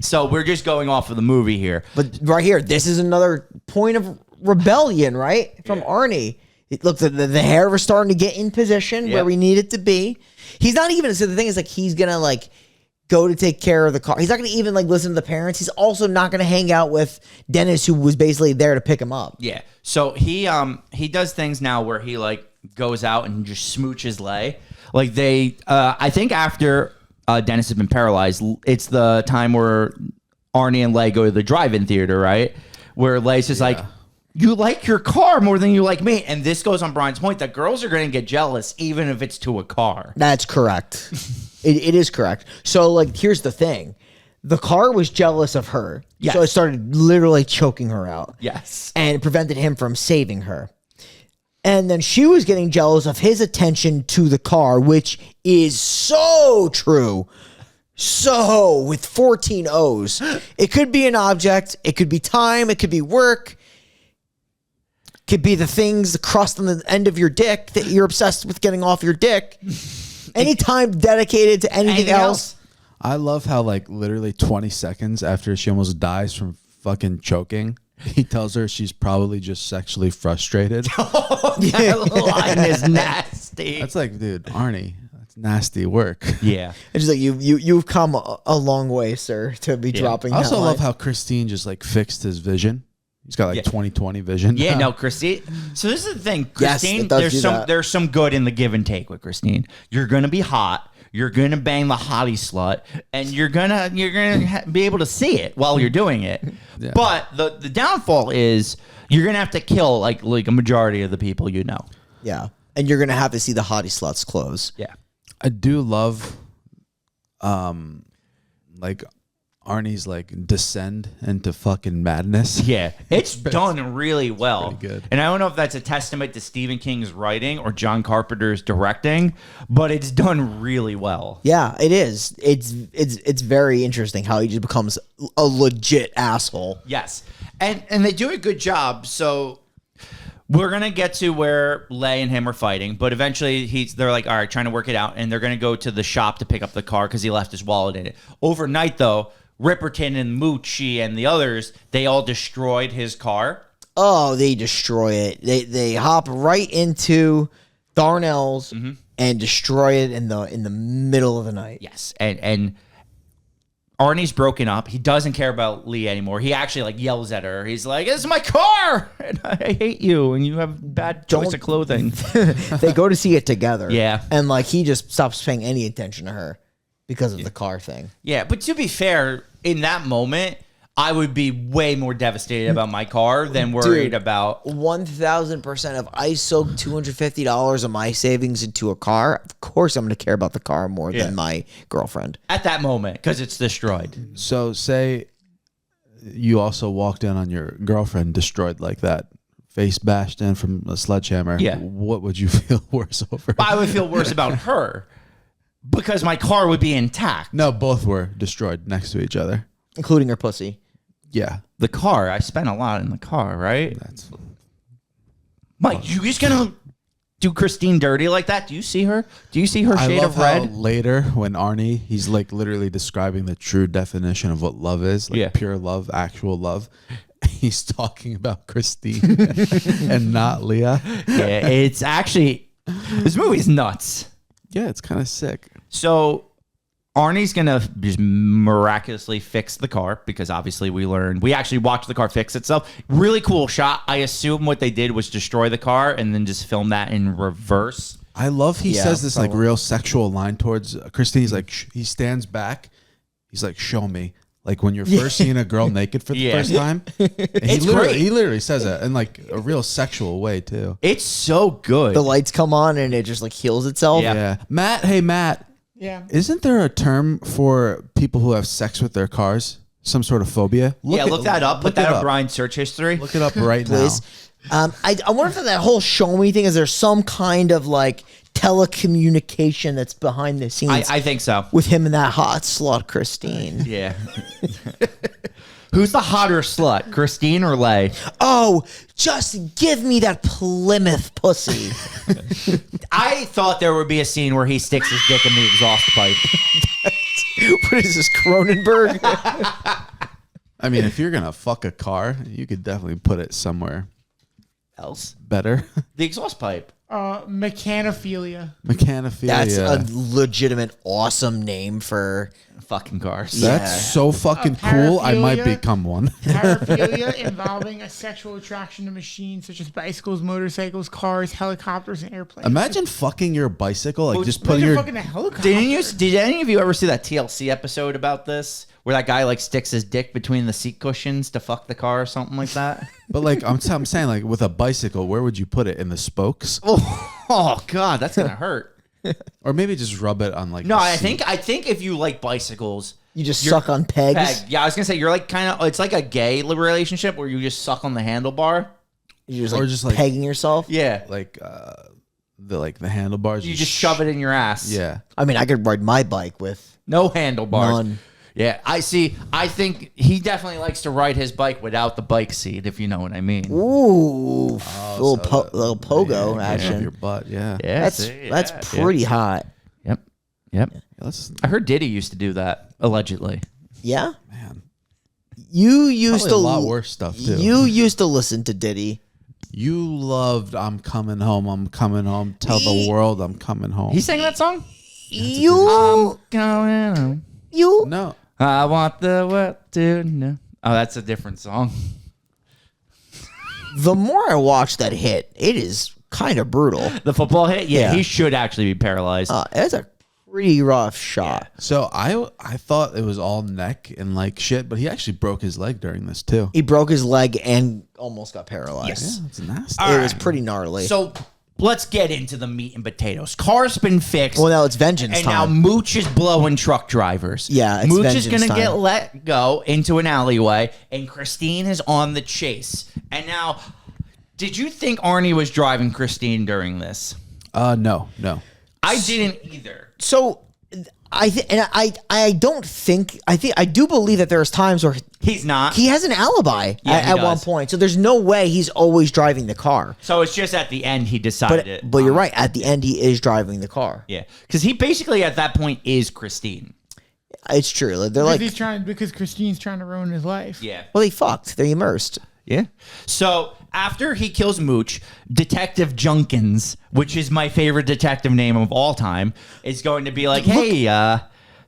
So we're just going off of the movie here. But right here, this is another point of rebellion, right? From Arnie. It looks like the hair was starting to get in position where we need it to be. He's not even, so the thing is, like, he's gonna like go to take care of the car. He's not gonna even like listen to the parents. He's also not gonna hang out with Dennis, who was basically there to pick him up. Yeah. So he does things now where he like goes out and just smooches Leigh. Like they I think after Dennis has been paralyzed, it's the time where Arnie and Leigh go to the drive-in theater, right? Where Leigh's just like, you like your car more than you like me. And this goes on Brian's point that girls are going to get jealous even if it's to a car. That's correct. It is correct. So, like, here's the thing. The car was jealous of her. Yes. So it started literally choking her out. Yes. And it prevented him from saving her. And then she was getting jealous of his attention to the car, which is so true. So, with 14 O's. It could be an object. It could be time. It could be work. Could be the things, the crust on the end of your dick that you're obsessed with getting off your dick. Any time dedicated to anything else. I love how, like, literally 20 seconds after she almost dies from fucking choking, he tells her she's probably just sexually frustrated. That line is nasty. That's like, dude, Arnie, that's nasty work. Yeah. It's just like you've come a long way, sir, to be dropping. I also that love line. how Christine just like fixed his vision. He's got like 20/20 vision. Yeah, no, Christine. So this is the thing, Yes, Christine. it does do that. There's some good in the give and take with Christine. You're gonna be hot. You're gonna bang the hottie slut, and you're gonna be able to see it while you're doing it. Yeah. But the downfall is you're gonna have to kill like a majority of the people you know. Yeah. And you're going to have to see the hottie slut's clothes. Yeah. I do love, like Arnie's like descend into fucking madness. Yeah, it's done really well. pretty good. And I don't know if that's a testament to Stephen King's writing or John Carpenter's directing, but it's done really well. Yeah, it is. It's very interesting how he just becomes a legit asshole. Yes. And they do a good job. So we're going to get to where Leigh and him are fighting, but eventually they're like, all right, trying to work it out. And they're going to go to the shop to pick up the car because he left his wallet in it. Overnight, though, Ripperton and Moochie and the others, they all destroyed his car. Oh, they destroy it. They hop right into Darnell's and destroy it in the middle of the night. Yes, and Arnie's broken up. He doesn't care about Lee anymore. He actually like yells at her. He's like, "This is my car, and I hate you, and you have bad choice of clothing." They go to see it together. Yeah. And like he just stops paying any attention to her because of the car thing. Yeah, but to be fair, in that moment, I would be way more devastated about my car than worried about. 1,000% of I soaked $250 of my savings into a car. Of course, I'm going to care about the car more than my girlfriend. At that moment, because it's destroyed. So say you also walked in on your girlfriend destroyed like that, face bashed in from a sledgehammer. Yeah. What would you feel worse over? I would feel worse about her because my car would be intact. No, both were destroyed next to each other. Including her pussy. Yeah. The car, I spent a lot in the car, right? That's Mike, you just gonna do Christine dirty like that? Do you see her? Do you see her I shade love of how red? later when Arnie, he's like literally describing the true definition of what love is, like Yeah. pure love, actual love. He's talking about Christine and not Leah. Yeah, it's actually, this movie's nuts. Yeah, it's kind of sick. So Arnie's gonna just miraculously fix the car because obviously we actually watched the car fix itself. Really cool shot. I assume what they did was destroy the car and then just film that in reverse. I love he Yeah, says this like probably. real sexual line towards Christine. He's like, he stands back. He's like, show me. Like when you're first seeing a girl naked for the Yeah. first time. And It's great. he literally says it in like a real sexual way too. It's so good. The lights come on and it just like heals itself. Yeah. Yeah. Matt, hey Matt, Yeah. isn't there a term for people who have sex with their cars? Some sort of phobia? Look that up. Put look that it in up. Brian's search history. Look it up right Please. I wonder if that whole show me thing is there some kind of like telecommunication that's behind the scenes I think so. with him and that hot slut Christine. Yeah. Who's the hotter slut, Christine or Lay? Oh, just give me that Plymouth pussy. I thought there would be a scene where he sticks his dick in the exhaust pipe. What is this, Cronenberg? I mean, if you're going to fuck a car, you could definitely put it somewhere Else? better. The exhaust pipe. Mechanophilia. Mechanophilia. That's a legitimate awesome name for Fucking cars. That's Yeah. so fucking cool. I might Paraphilia. become one. Paraphilia involving a sexual attraction to machines such as bicycles, motorcycles, cars, helicopters, and airplanes. Imagine fucking your bicycle, like just putting Imagine your. fucking a helicopter. Did any of you ever see that TLC episode about this? Where that guy like sticks his dick between the seat cushions to fuck the car or something like that? But like I'm saying, like with a bicycle, where would you put it in the spokes, Oh God, that's gonna hurt. or maybe just rub it on like? No, the I seat? think if you like bicycles, you just you're- suck on pegs. Peg. Yeah, I was gonna say you're like kind of. It's like a gay relationship where you just suck on the handlebar. You're just Or like, just, like- pegging yourself. Yeah, like the handlebars. you just shove it in your ass. Yeah. I mean, I could ride my bike with no handlebars. none. Yeah, I see. I think he definitely likes to ride his bike without the bike seat, if you know what I mean. Ooh, little pogo Yeah, action. Your butt. Yeah. Yeah, That's see, that's yeah, pretty hot. Yep. Yep. Let's, I heard Diddy used to do that allegedly. Yeah, man. you used Probably to a lot worse stuff too. You used to listen to Diddy. You loved "I'm coming home, I'm coming home." Tell the world I'm coming home. He sang that song. You Going home. you No, I want the world to know. Oh, that's a different song. The more I watch that hit, it is kind of brutal. The football hit. Yeah, Yeah. he should actually be paralyzed. It's a pretty rough shot. so I thought it was all neck and like shit, but he actually broke his leg during this too. He broke his leg and almost got paralyzed. Yes. It's nasty. It was pretty gnarly. So let's get into the meat and potatoes. Car's been fixed. well, now it's vengeance and time. now Mooch is blowing truck drivers. Yeah, it's Mooch is vengeance gonna get time. let go into an alleyway, and Christine is on the chase. And now, did you think Arnie was driving Christine during this? No. I didn't either. So I don't think I do believe that there's times where He's not. he has an alibi Yeah, he at one does. point. So there's no way he's always driving the car. So it's just at the end he decided it. But you're right. At the end, he is driving the car. Yeah, because he basically at that point is Christine. It's true. They're like, Because Christine's trying to ruin his life. Yeah. well, they fucked. They're immersed. Yeah. So after he kills Mooch, Detective Junkins, which is my favorite detective name of all time, is going to be like, hey,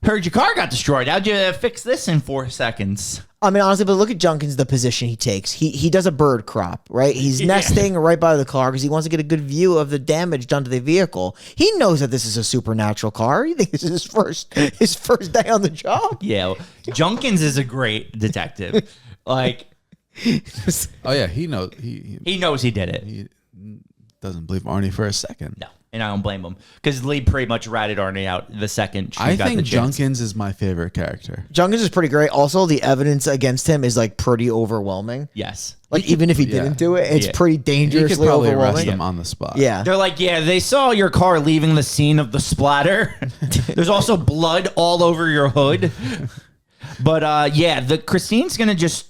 heard your car got destroyed. How'd you fix this in 4 seconds? I mean, honestly, but look at Junkins, the position he takes. He does a bird crop, right? He's nesting right by the car because he wants to get a good view of the damage done to the vehicle. He knows that this is a supernatural car. He thinks this is his first day on the job. Yeah, Junkins is a great detective. Like, Oh yeah, he knows. he knows he did it. He doesn't believe Arnie for a second. No, and I don't blame him because Lee pretty much ratted Arnie out the second she I got the think chance. Junkins is my favorite character. Junkins is pretty great. Also, the evidence against him is like pretty overwhelming. Yes. Like even if he didn't do it, it's pretty You could dangerously probably arrest overwhelming. him on the spot. Yeah. They're like, yeah, they saw your car leaving the scene of the splatter. There's also blood all over your hood. But yeah, the Christine's gonna just,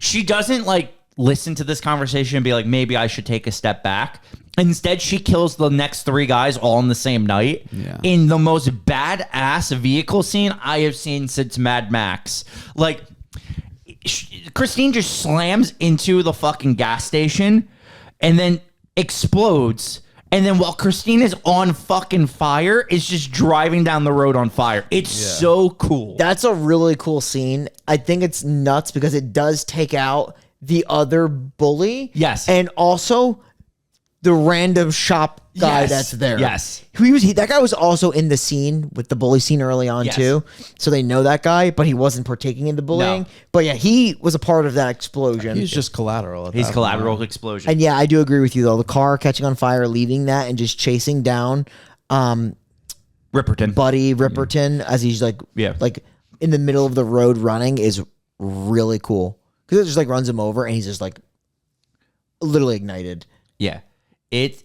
she doesn't like listen to this conversation and be like, maybe I should take a step back. Instead, she kills the next 3 guys all in the same night in the most badass vehicle scene I have seen since Mad Max. Like, Christine just slams into the fucking gas station and then explodes. And then while Christine is on fucking fire, is just driving down the road on fire. It's so cool. That's a really cool scene. I think it's nuts because it does take out the other bully. Yes. And also the random shop guy Yes. that's there. Yes. That guy was also in the scene with the bully scene early on Yes. too. So they know that guy, but he wasn't partaking in the bullying. No. But yeah, he was a part of that explosion. He's just collateral. At He's that collateral point. explosion. And yeah, I do agree with you though. The car catching on fire, leaving that, and just chasing down Ripperton. Buddy Ripperton as he's like in the middle of the road running is really cool because it just like runs him over and he's just like literally ignited. Yeah. It's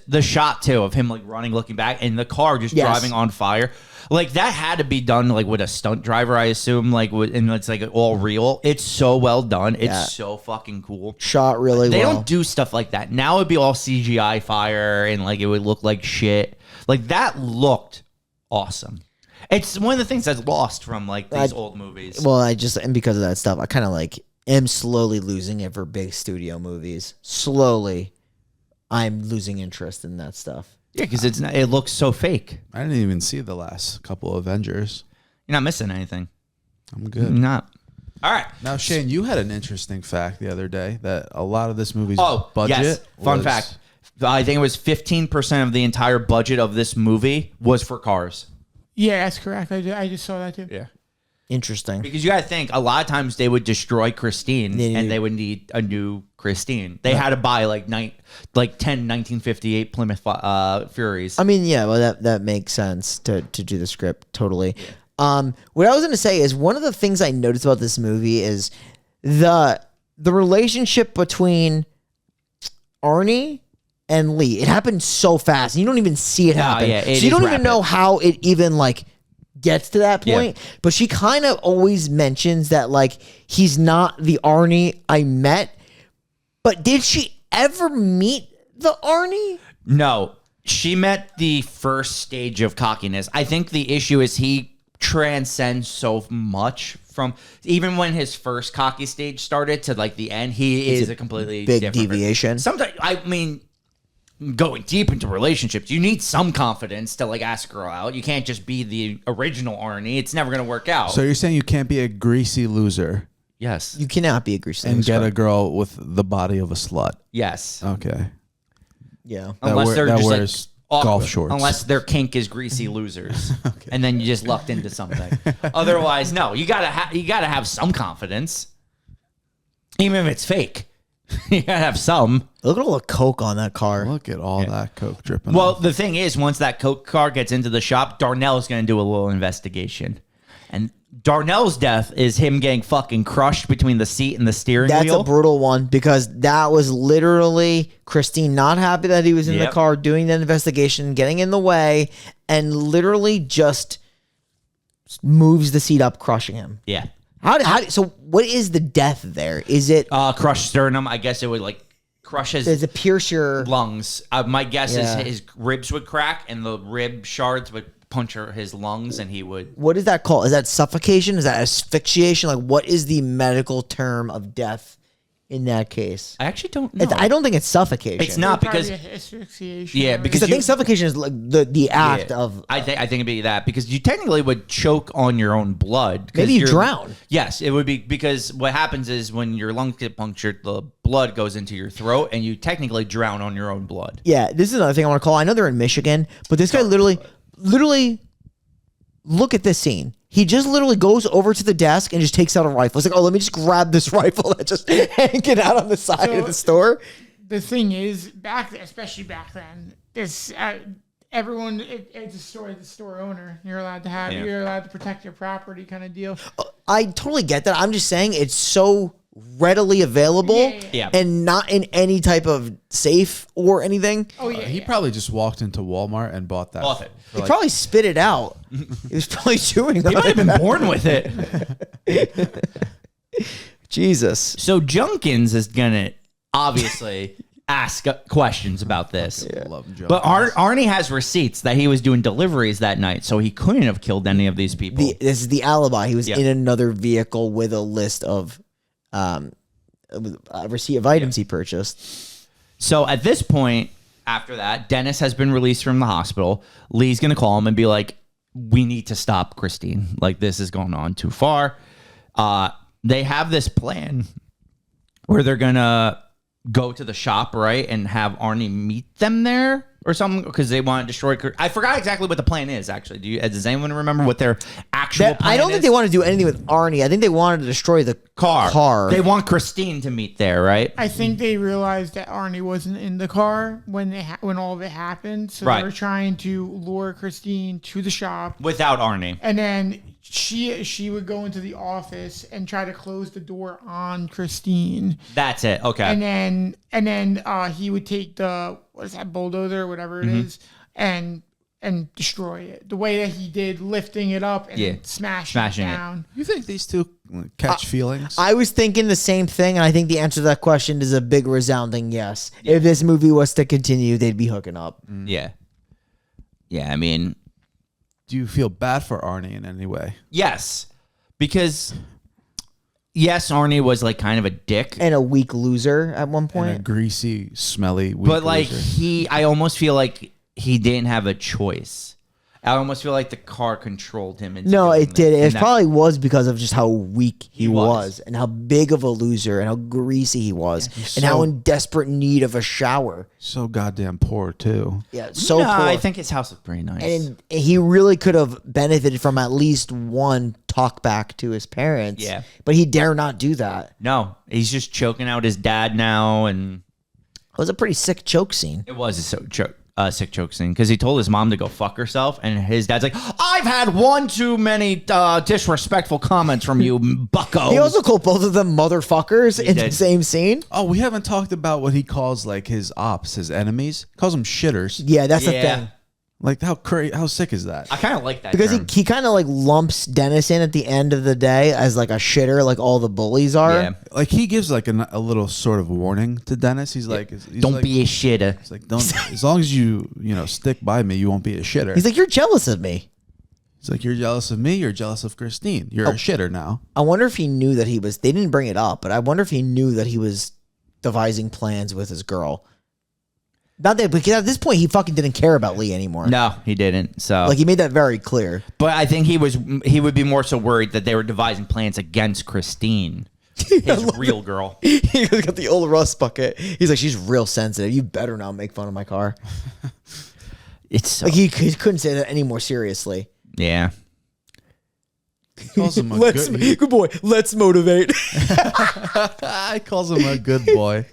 the shot too of him like running, looking back, and the car just driving on fire. Like that had to be done like with a stunt driver, I assume. Like and it's like all real. It's so well done. It's so fucking cool. Shot really They well. don't do stuff like that now. It'd be all CGI fire and like it would look like shit. Like that looked awesome. It's one of the things that's lost from like these old movies. Well, and because of that stuff, I kind of like am slowly losing it for big studio movies. Slowly, I'm losing interest in that stuff. Yeah, because it looks so fake. I didn't even see the last couple of Avengers. You're not missing anything. I'm good. Not. All right. Now, Shane, you had an interesting fact the other day that a lot of this movie's budget. Yes. Fun was- fact. I think it was 15% of the entire budget of this movie was for cars. Yeah, that's correct. I just saw that too. Yeah. Interesting. Because you got to think, a lot of times they would destroy Christine and they would need a new Christine. They had to buy like 10 1958 Plymouth Furies. I mean, yeah, well, that makes sense to do the script totally. What I was going to say is one of the things I noticed about this movie is the relationship between Arnie and Lee. It happened so fast, and you don't even see it happen. yeah, so it you is don't even rapid. know how it even like gets to that point. But she kind of always mentions that like he's not the Arnie I met. But did she ever meet the Arnie? No, she met the first stage of cockiness. I think the issue is he transcends so much from even when his first cocky stage started to like the end. He is a completely big different deviation. Sometimes, I mean, going deep into relationships, you need some confidence to like ask a girl out. You can't just be the original Arnie. It's never going to work out. So you're saying you can't be a greasy loser yes. You cannot be a grease and get a girl with the body of a slut? Yes. Okay. Yeah. Unless they're just wears like golf shorts. Unless their kink is greasy losers, and then you just lucked into something. Otherwise, no. You gotta have some confidence, even if it's fake. You gotta have some. Look at all the coke on that car. Look at all that coke dripping. Well, off. the thing is, once that coke car gets into the shop, Darnell's gonna do a little investigation, and Darnell's death is him getting fucking crushed between the seat and the steering That's wheel. a brutal one because that was literally Christine not happy that he was in the car doing the investigation, getting in the way, and literally just moves the seat up, crushing him. Yeah. So what is the death there? Is it Crushed sternum. I guess it would like crush his does it pierce your lungs. My guess is Yeah. his ribs would crack and the rib shards would puncture his lungs and he would. what is that called? Is that suffocation? Is that asphyxiation? Like what is the medical term of death in that case? I actually don't know. I don't think it's suffocation. It's not because asphyxiation. yeah, because I think suffocation is like the act of. I think it'd be that because you technically would choke on your own blood. Maybe you drown. Yes, it would be because what happens is when your lungs get punctured, the blood goes into your throat, and you technically drown on your own blood. Yeah, this is another thing I want to call. I know they're in Michigan, but this guy literally, look at this scene. He just literally goes over to the desk and just takes out a rifle. It's like, oh, let me just grab this rifle that's just hanging out on the side of the store. The thing is, especially back then, this everyone it's a store. The store owner, you're allowed to have, you're allowed to protect your property, kind of deal. I totally get that. I'm just saying it's so readily available and not in any type of safe or anything. Oh yeah, He probably just walked into Walmart and bought that. Bought it. He probably spit it out. He was probably chewing on it. He might have been born with it. Jesus. So Junkins is gonna obviously ask questions about this. Love Joe. But Arnie has receipts that he was doing deliveries that night, so he couldn't have killed any of these people. This is the alibi. He was in another vehicle with a list of a receipt of items he purchased. So at this point, after that, Dennis has been released from the hospital. Lee's going to call him and be like, we need to stop Christine. Like, this is going on too far. They have this plan where they're going to go to the shop, right, and have Arnie meet them there or something because they want to destroy. I forgot exactly what the plan is, actually. Does anyone remember what their actual plan I don't think they want to do anything with Arnie. I think they wanted to destroy the car. They want Christine to meet there, right? I think they realized that Arnie wasn't in the car when when all of it happened, so they were trying to lure Christine to the shop without Arnie, and then she would go into the office and try to close the door on Christine. That's it. Okay. And then he would take the bulldozer or whatever it is and destroy it the way that he did, lifting it up and smashing it down. You think these two catch feelings? I was thinking the same thing, and I think the answer to that question is a big resounding yes. If this movie was to continue, they'd be hooking up. Yeah. I mean, do you feel bad for Arnie in any way? Yes, because Arnie was like kind of a dick and a weak loser at one point, and a greasy, smelly. Weak but like loser. I almost feel like he didn't have a choice. I almost feel like the car controlled him. No, it did. It probably was because of just how weak he was and how big of a loser and how greasy he was and how in desperate need of a shower. So goddamn poor too. Yeah, so poor. I think his house was pretty nice. And he really could have benefited from at least one talk back to his parents. Yeah. But he dare not do that. No, he's just choking out his dad now. And it was a pretty sick choke scene. It was a sick choke scene because he told his mom to go fuck herself, and his dad's like, "I've had one too many disrespectful comments from you, bucko." He also called both of them motherfuckers in the same scene. Oh, we haven't talked about what he calls like his ops, his enemies. He calls them shitters. Yeah, that's the thing. Like how sick is that? I kind of like that because term. he kind of like lumps Dennis in at the end of the day as like a shitter, like all the bullies are. Yeah. Like he gives like a little sort of warning to Dennis. He's like, don't be a shitter. He's like, don't. As long as you stick by me, you won't be a shitter. He's like, you're jealous of me. He's like, you're jealous of me. You're jealous of Christine. You're a shitter now. I wonder if he knew that he was. They didn't bring it up, but I wonder if he knew that he was devising plans with his girl. Not that, because at this point he fucking didn't care about Lee anymore. No, he didn't. So like he made that very clear. But I think he would be more so worried that they were devising plans against Christine, his real girl. He got the old rust bucket. He's like, she's real sensitive. You better not make fun of my car. It's so, like he couldn't say that any more seriously. Yeah. He calls him a good boy. Let's motivate. I calls him a good boy.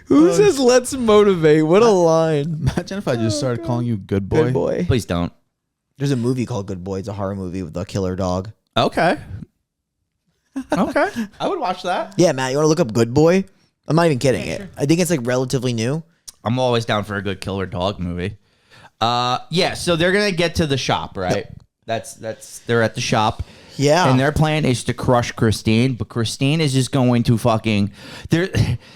Who says let's motivate? What a line. Imagine if I just started calling you good boy. Good boy. Please don't. There's a movie called Good Boy. It's a horror movie with a killer dog. Okay. I would watch that. Yeah, Matt, you want to look up Good Boy? I'm not even kidding it. I think it's like relatively new. I'm always down for a good killer dog movie. So they're gonna get to the shop, right? That's they're at the shop. Yeah. And their plan is to crush Christine, but Christine is just going to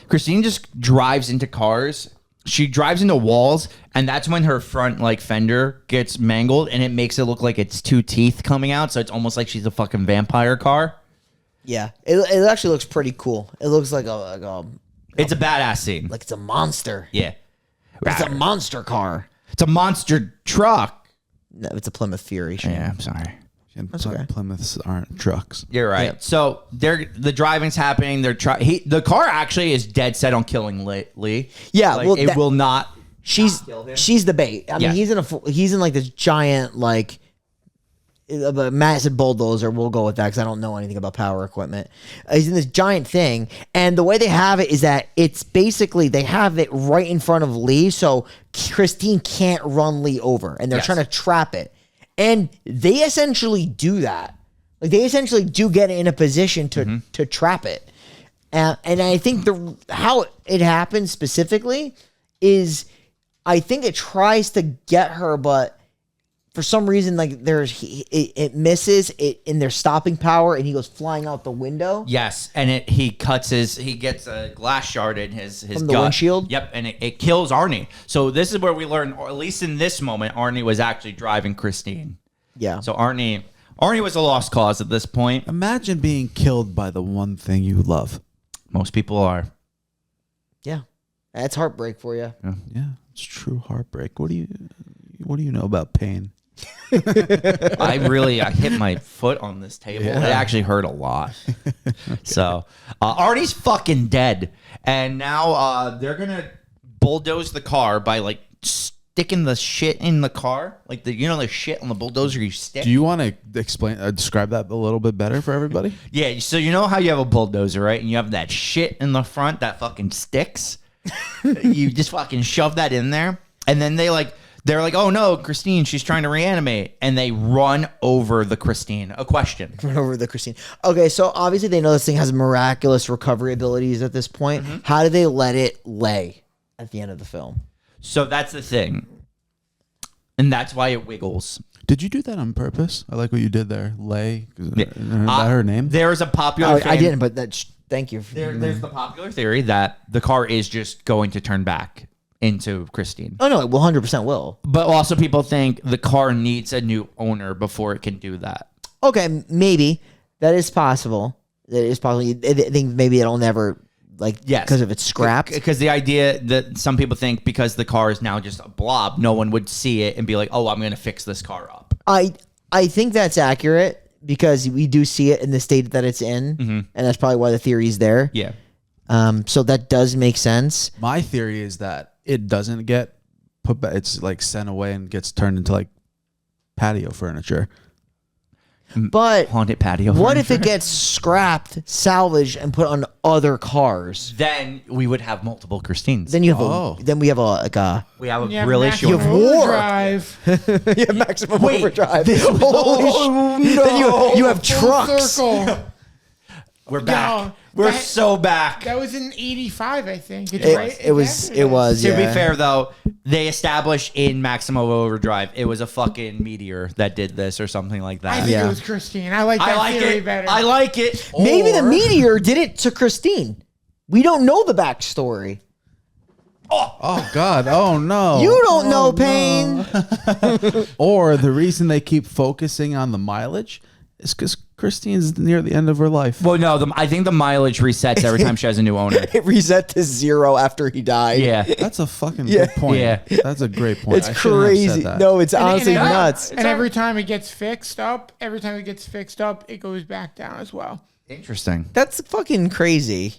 Christine just drives into cars. She drives into walls, and that's when her front like fender gets mangled, and it makes it look like it's two teeth coming out, so it's almost like she's a fucking vampire car. Yeah, it actually looks pretty cool. It looks like It's a badass scene. like it's a monster. Yeah. It's a monster car. It's a monster truck. No, it's a Plymouth Fury. Shane. Yeah, I'm sorry. And okay. Plymouths aren't trucks. You're right. Yeah. So the driving's happening. The car actually is dead set on killing Lee. Yeah, Like, well, it will not. She's kill him. she's the bait. I mean, Yeah. he's in like this giant like a massive bulldozer. We'll go with that because I don't know anything about power equipment. He's in this giant thing, and the way they have it is that it's basically they have it right in front of Lee, so Christine can't run Lee over, and they're Yes. trying to trap it. And they essentially do that. Like they essentially do get in a position to trap it. And I think how it happens specifically is I think it tries to get her, but for some reason, like it misses it in their stopping power, and he goes flying out the window. Yes, and he gets a glass shard in his From the gut. windshield? Yep, and it kills Arnie. So this is where we learn, or at least in this moment, Arnie was actually driving Christine. Yeah. So Arnie was a lost cause at this point. Imagine being killed by the one thing you love. Most people are. Yeah. That's heartbreak for you. Yeah, it's true heartbreak. What do you know about pain? I hit my foot on this table. Yeah. It actually hurt a lot. So Arnie's fucking dead, and now they're gonna bulldoze the car by like sticking the shit in the car, like the shit on the bulldozer you stick. Do you want to describe that a little bit better for everybody? Yeah. So you know how you have a bulldozer, right? And you have that shit in the front that fucking sticks. You just fucking shove that in there, and then they're like, oh no, Christine, she's trying to reanimate, and they run over the Christine. A question. Run over the Christine. Okay, so obviously they know this thing has miraculous recovery abilities at this point. How do they let it lay at the end of the film? So that's the thing, and that's why it wiggles. Did you do that on purpose? I like what you did there. Lay. Is Yeah. that her name? There's a popular. I didn't, but thank you. There's the popular theory that the car is just going to turn back into Christine. Oh no, it 100% will. But also people think the car needs a new owner before it can do that. Okay, maybe that is possible. That is possible. I think maybe it'll never Yes. because if it's scrapped. Because the idea that some people think because the car is now just a blob, no one would see it and be like, oh, I'm going to fix this car up. I think that's accurate because we do see it in the state that it's in, and that's probably why the theory's there. Yeah. So that does make sense. My theory is that it doesn't get put back. It's like sent away and gets turned into like patio furniture. But Haunted patio. what if furniture. it gets scrapped, salvaged, and put on other cars? Then we would have multiple Christines. Then you have Oh. we have a we have a Yeah, real issue. You have war. Overdrive. you have maximum Wait, overdrive. Oh, Holy Then you have Full trucks. circle. We're back. No, We're that- so back. That was in '85, I think. It's It, right. it was To be yeah. fair, though, they established in Maximum Overdrive it was a fucking meteor that did this or something like I that. think Yeah. it was Christine. I like that I like theory it. better. I like it. Maybe the Or- meteor did it to Christine. We don't know the backstory. Oh God! Oh no! You don't know, Payne. Or the reason they keep focusing on the mileage is because Christine's near the end of her life. Well, no, I think the mileage resets every time she has a new owner. It reset to 0 after he died. Yeah. That's a fucking Yeah. good point. Yeah. That's a great point. It's I shouldn't have said crazy. that. No, it's And- honestly and- nuts. And every time it gets fixed up, it goes back down as well. Interesting. That's fucking crazy.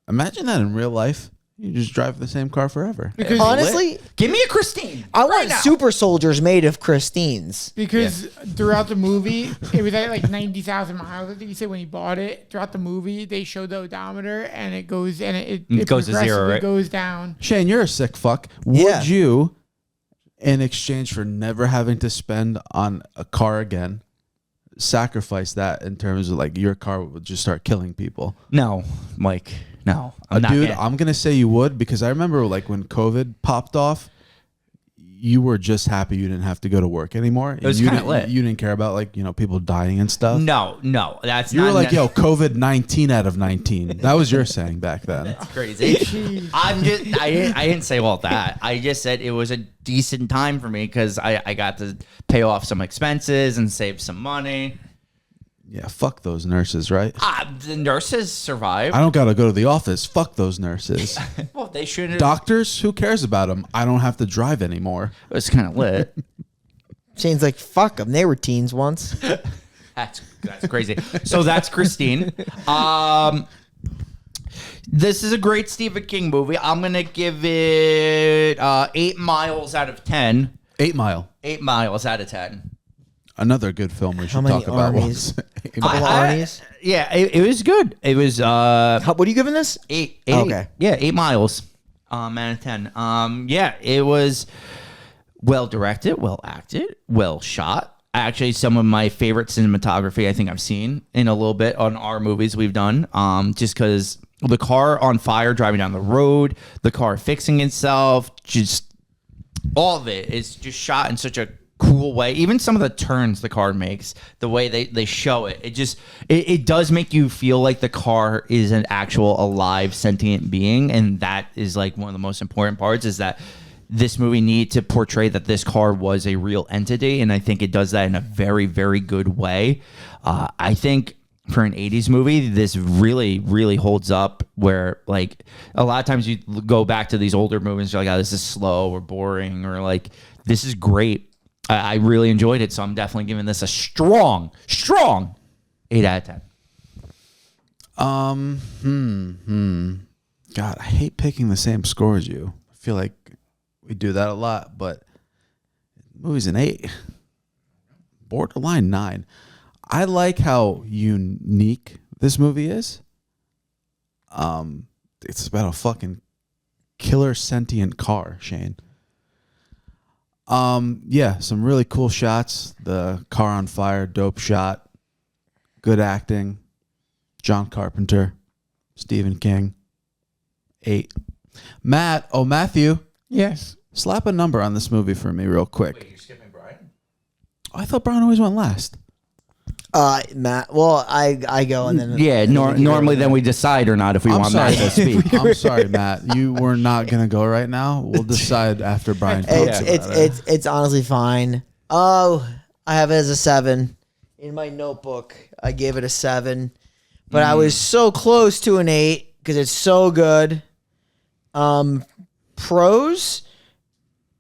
Imagine that in real life. You just drive the same car forever. Because Honestly, Give me a Christine. I want now. super soldiers made of Christines. Because throughout the movie, it was at like 90,000 miles. I think he said when he bought it. Throughout the movie, they showed the odometer, and it goes and it goes to zero, progressively right? goes down. Shane, you're a sick fuck. Would Yeah. you, in exchange for never having to spend on a car again, sacrifice that in terms of like your car would just start killing people? No, Mike. No. I'm not Dude, gonna- I'm gonna say you would because I remember like when COVID popped off, you were just happy you didn't have to go to work anymore. It was you kinda didn't, lit. You didn't care about like people dying and stuff. No. That's You not were like, no- yo, COVID 19 out of 19. That was your saying back then. crazy. I didn't say all that. I just said it was a decent time for me because I got to pay off some expenses and save some money. Yeah, fuck those nurses, right? The nurses survived. I don't gotta go to the office. Fuck those nurses. Well, they shouldn't. Doctors, who cares about them? I don't have to drive anymore. It was kind of lit. Shane's like, fuck them. They were teens once. That's crazy. So that's Christine. This is a great Stephen King movie. I'm gonna give it 8 miles out of 10. 8 Mile. 8 miles out of 10. Another good film we should many talk about. armies? Once. Couple of Arnie's. Yeah, it was good. It was What are you giving this? 8. Okay. Yeah, 8 miles. Out of 10. Yeah, it was well directed, well acted, well shot. Actually, some of my favorite cinematography I think I've seen in a little bit on our movies we've done. Just because the car on fire driving down the road, the car fixing itself, just all of it is just shot in such a cool way. Even some of the turns the car makes, the way they show it, it does make you feel like the car is an actual alive sentient being, and that is like one of the most important parts, is that this movie needed to portray that this car was a real entity, and I think it does that in a very, very good way. I think for an 80s movie, this really, really holds up, where like a lot of times you go back to these older movies, you're like, oh, this is slow or boring, or like, this is great. I really enjoyed it, so I'm definitely giving this a strong 8 out of 10. God, I hate picking the same score as you. I feel like we do that a lot, but movie's an 8. Borderline 9. I like how unique this movie is. It's about a fucking killer sentient car, Shane. Yeah, some really cool shots. The car on fire, dope shot. Good acting. John Carpenter, Stephen King. 8. Matthew. Yes. Slap a number on this movie for me real quick. Wait, you're skipping Brian? Oh, I thought Brian always went last. Matt. Well, I go and then. Yeah, normally then we decide or not if we want Matt to speak. I'm sorry, Matt. You were not gonna go right now. We'll decide after Brian talks about it. It's honestly fine. Oh, I have it as a 7 in my notebook. I gave it a 7, but I was so close to an 8 because it's so good. Pros,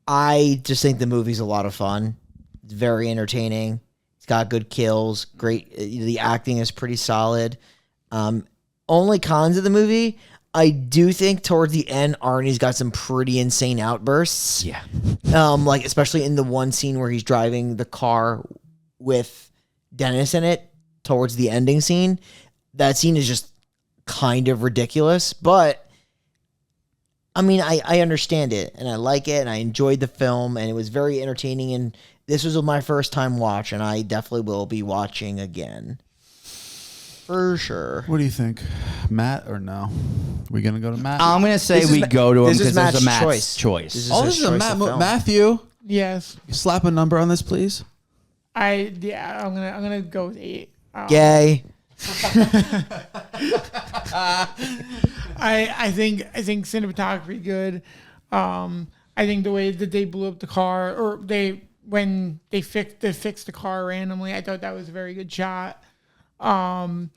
I just think the movie's a lot of fun. It's very entertaining. It's got good kills. Great. The acting is pretty solid. Only cons of the movie, I do think towards the end, Arnie's got some pretty insane outbursts. Yeah. Like especially in the one scene where he's driving the car with Dennis in it towards the ending scene. That scene is just kind of ridiculous, but I mean, I understand it and I like it and I enjoyed the film and it was very entertaining, and this was my first time watch and I definitely will be watching again. For sure. What do you think, Matt or no? We gonna go to Matt? I'm gonna say we go to him because this is a Matt's choice. This This is a Matthew. Yes. Slap a number on this, please. I'm gonna go with 8. Gay. I think cinematography good. I think the way that they blew up the car, or when they fixed the car randomly, I thought that was a very good shot. And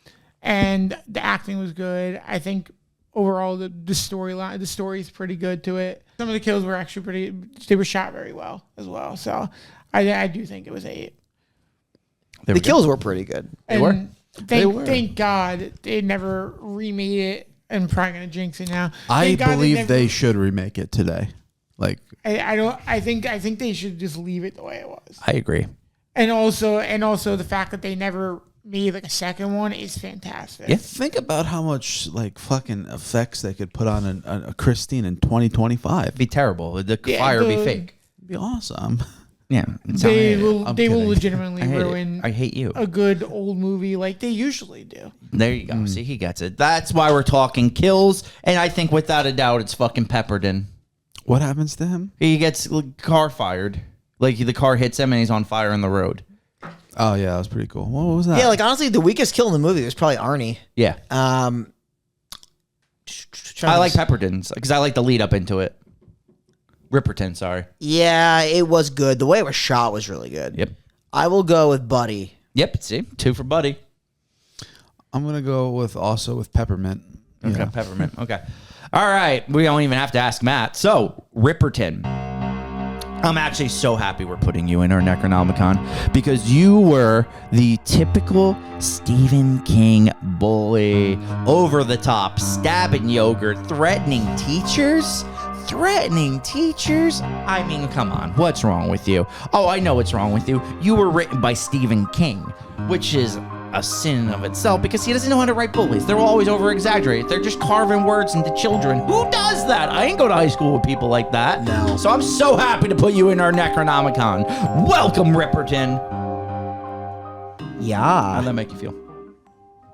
the acting was good. I think overall the story is pretty good to it. Some of the kills were actually they were shot very well as well. So I do think it was 8. The kills were pretty good. Thank God they never remade it. I'm probably gonna jinx it now. I believe they should remake it today. Like I think they should just leave it the way it was. I agree. And also the fact that they never made like a second one is fantastic. Yeah. Think about how much like fucking effects they could put on a Christine in 2025. It'd be terrible. The fire would be fake. It'd be awesome. Yeah. They will kidding. legitimately ruin I hate you. a good old movie like they usually do. There you go. See, he gets it. That's why we're talking kills, and I think without a doubt it's fucking Pepperton. What happens to him? He gets car fired. Like the car hits him and he's on fire on the road. Oh yeah, that was pretty cool. What was that? Yeah, like honestly, the weakest kill in the movie was probably Arnie. Yeah. I like Pepperton's because I like the lead up into it. Ripperton, sorry. Yeah, it was good. The way it was shot was really good. Yep. I will go with Buddy. Yep. See, 2 for Buddy. I'm gonna go with peppermint. Okay, peppermint. Okay. All right. We don't even have to ask Matt. So, Ripperton. I'm actually so happy we're putting you in our Necronomicon because you were the typical Stephen King bully, over the top, stabbing yogurt, threatening teachers. I mean, come on. What's wrong with you? Oh, I know what's wrong with you. You were written by Stephen King, which is a sin of itself because he doesn't know how to write bullies. They're always over-exaggerated. They're just carving words into children. Who does that? I ain't go to high school with people like that. No. So I'm so happy to put you in our Necronomicon. Welcome, Ripperton. Yeah. How'd that make you feel?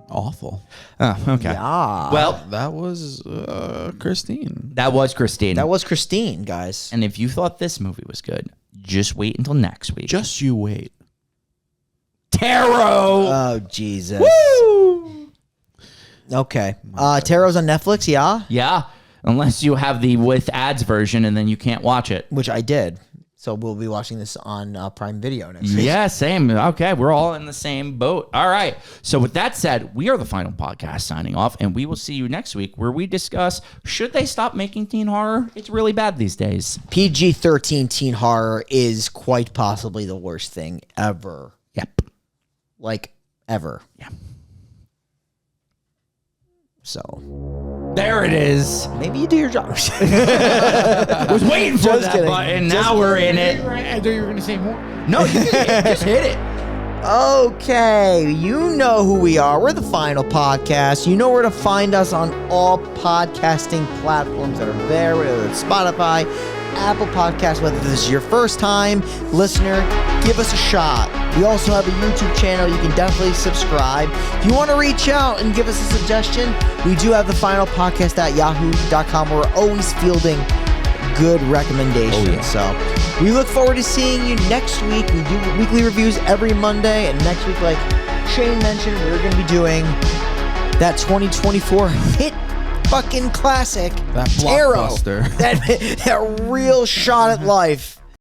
Awful. Oh, okay. Yeah. Well, That was Christine. that was Christine. That was Christine, guys. And if you thought this movie was good, just wait until next week. Just you wait. Tarot. Oh, Jesus. Woo! Okay. Tarot's on Netflix, yeah? Yeah, unless you have the with ads version and then you can't watch it. Which I did. So we'll be watching this on Prime Video next week. Yeah, same. Okay, we're all in the same boat. All right. So with that said, we are the final podcast signing off, and we will see you next week where we discuss, should they stop making teen horror? It's really bad these days. PG-13 teen horror is quite possibly the worst thing ever. Yep. Like, ever. Yeah. So, There it is. maybe you do your job. I was waiting for Just that kidding. button. Just Now we're in it. I thought you were gonna say more. No, you just hit it. Okay, you know who we are. We're the Final Podcast. You know where to find us on all podcasting platforms that are there, whether it's Spotify, Apple Podcasts, whether this is your first time listener, give us a shot. We also have a YouTube channel. You can definitely subscribe. If you want to reach out and give us a suggestion, we do have the Final Podcast at yahoo.com. We're always fielding good recommendations. So we look forward to seeing you next week. We do weekly reviews every Monday, and next week, like Shane mentioned, we're going to be doing that 2024 hit fucking classic, That Tarot. blockbuster. That real shot at life.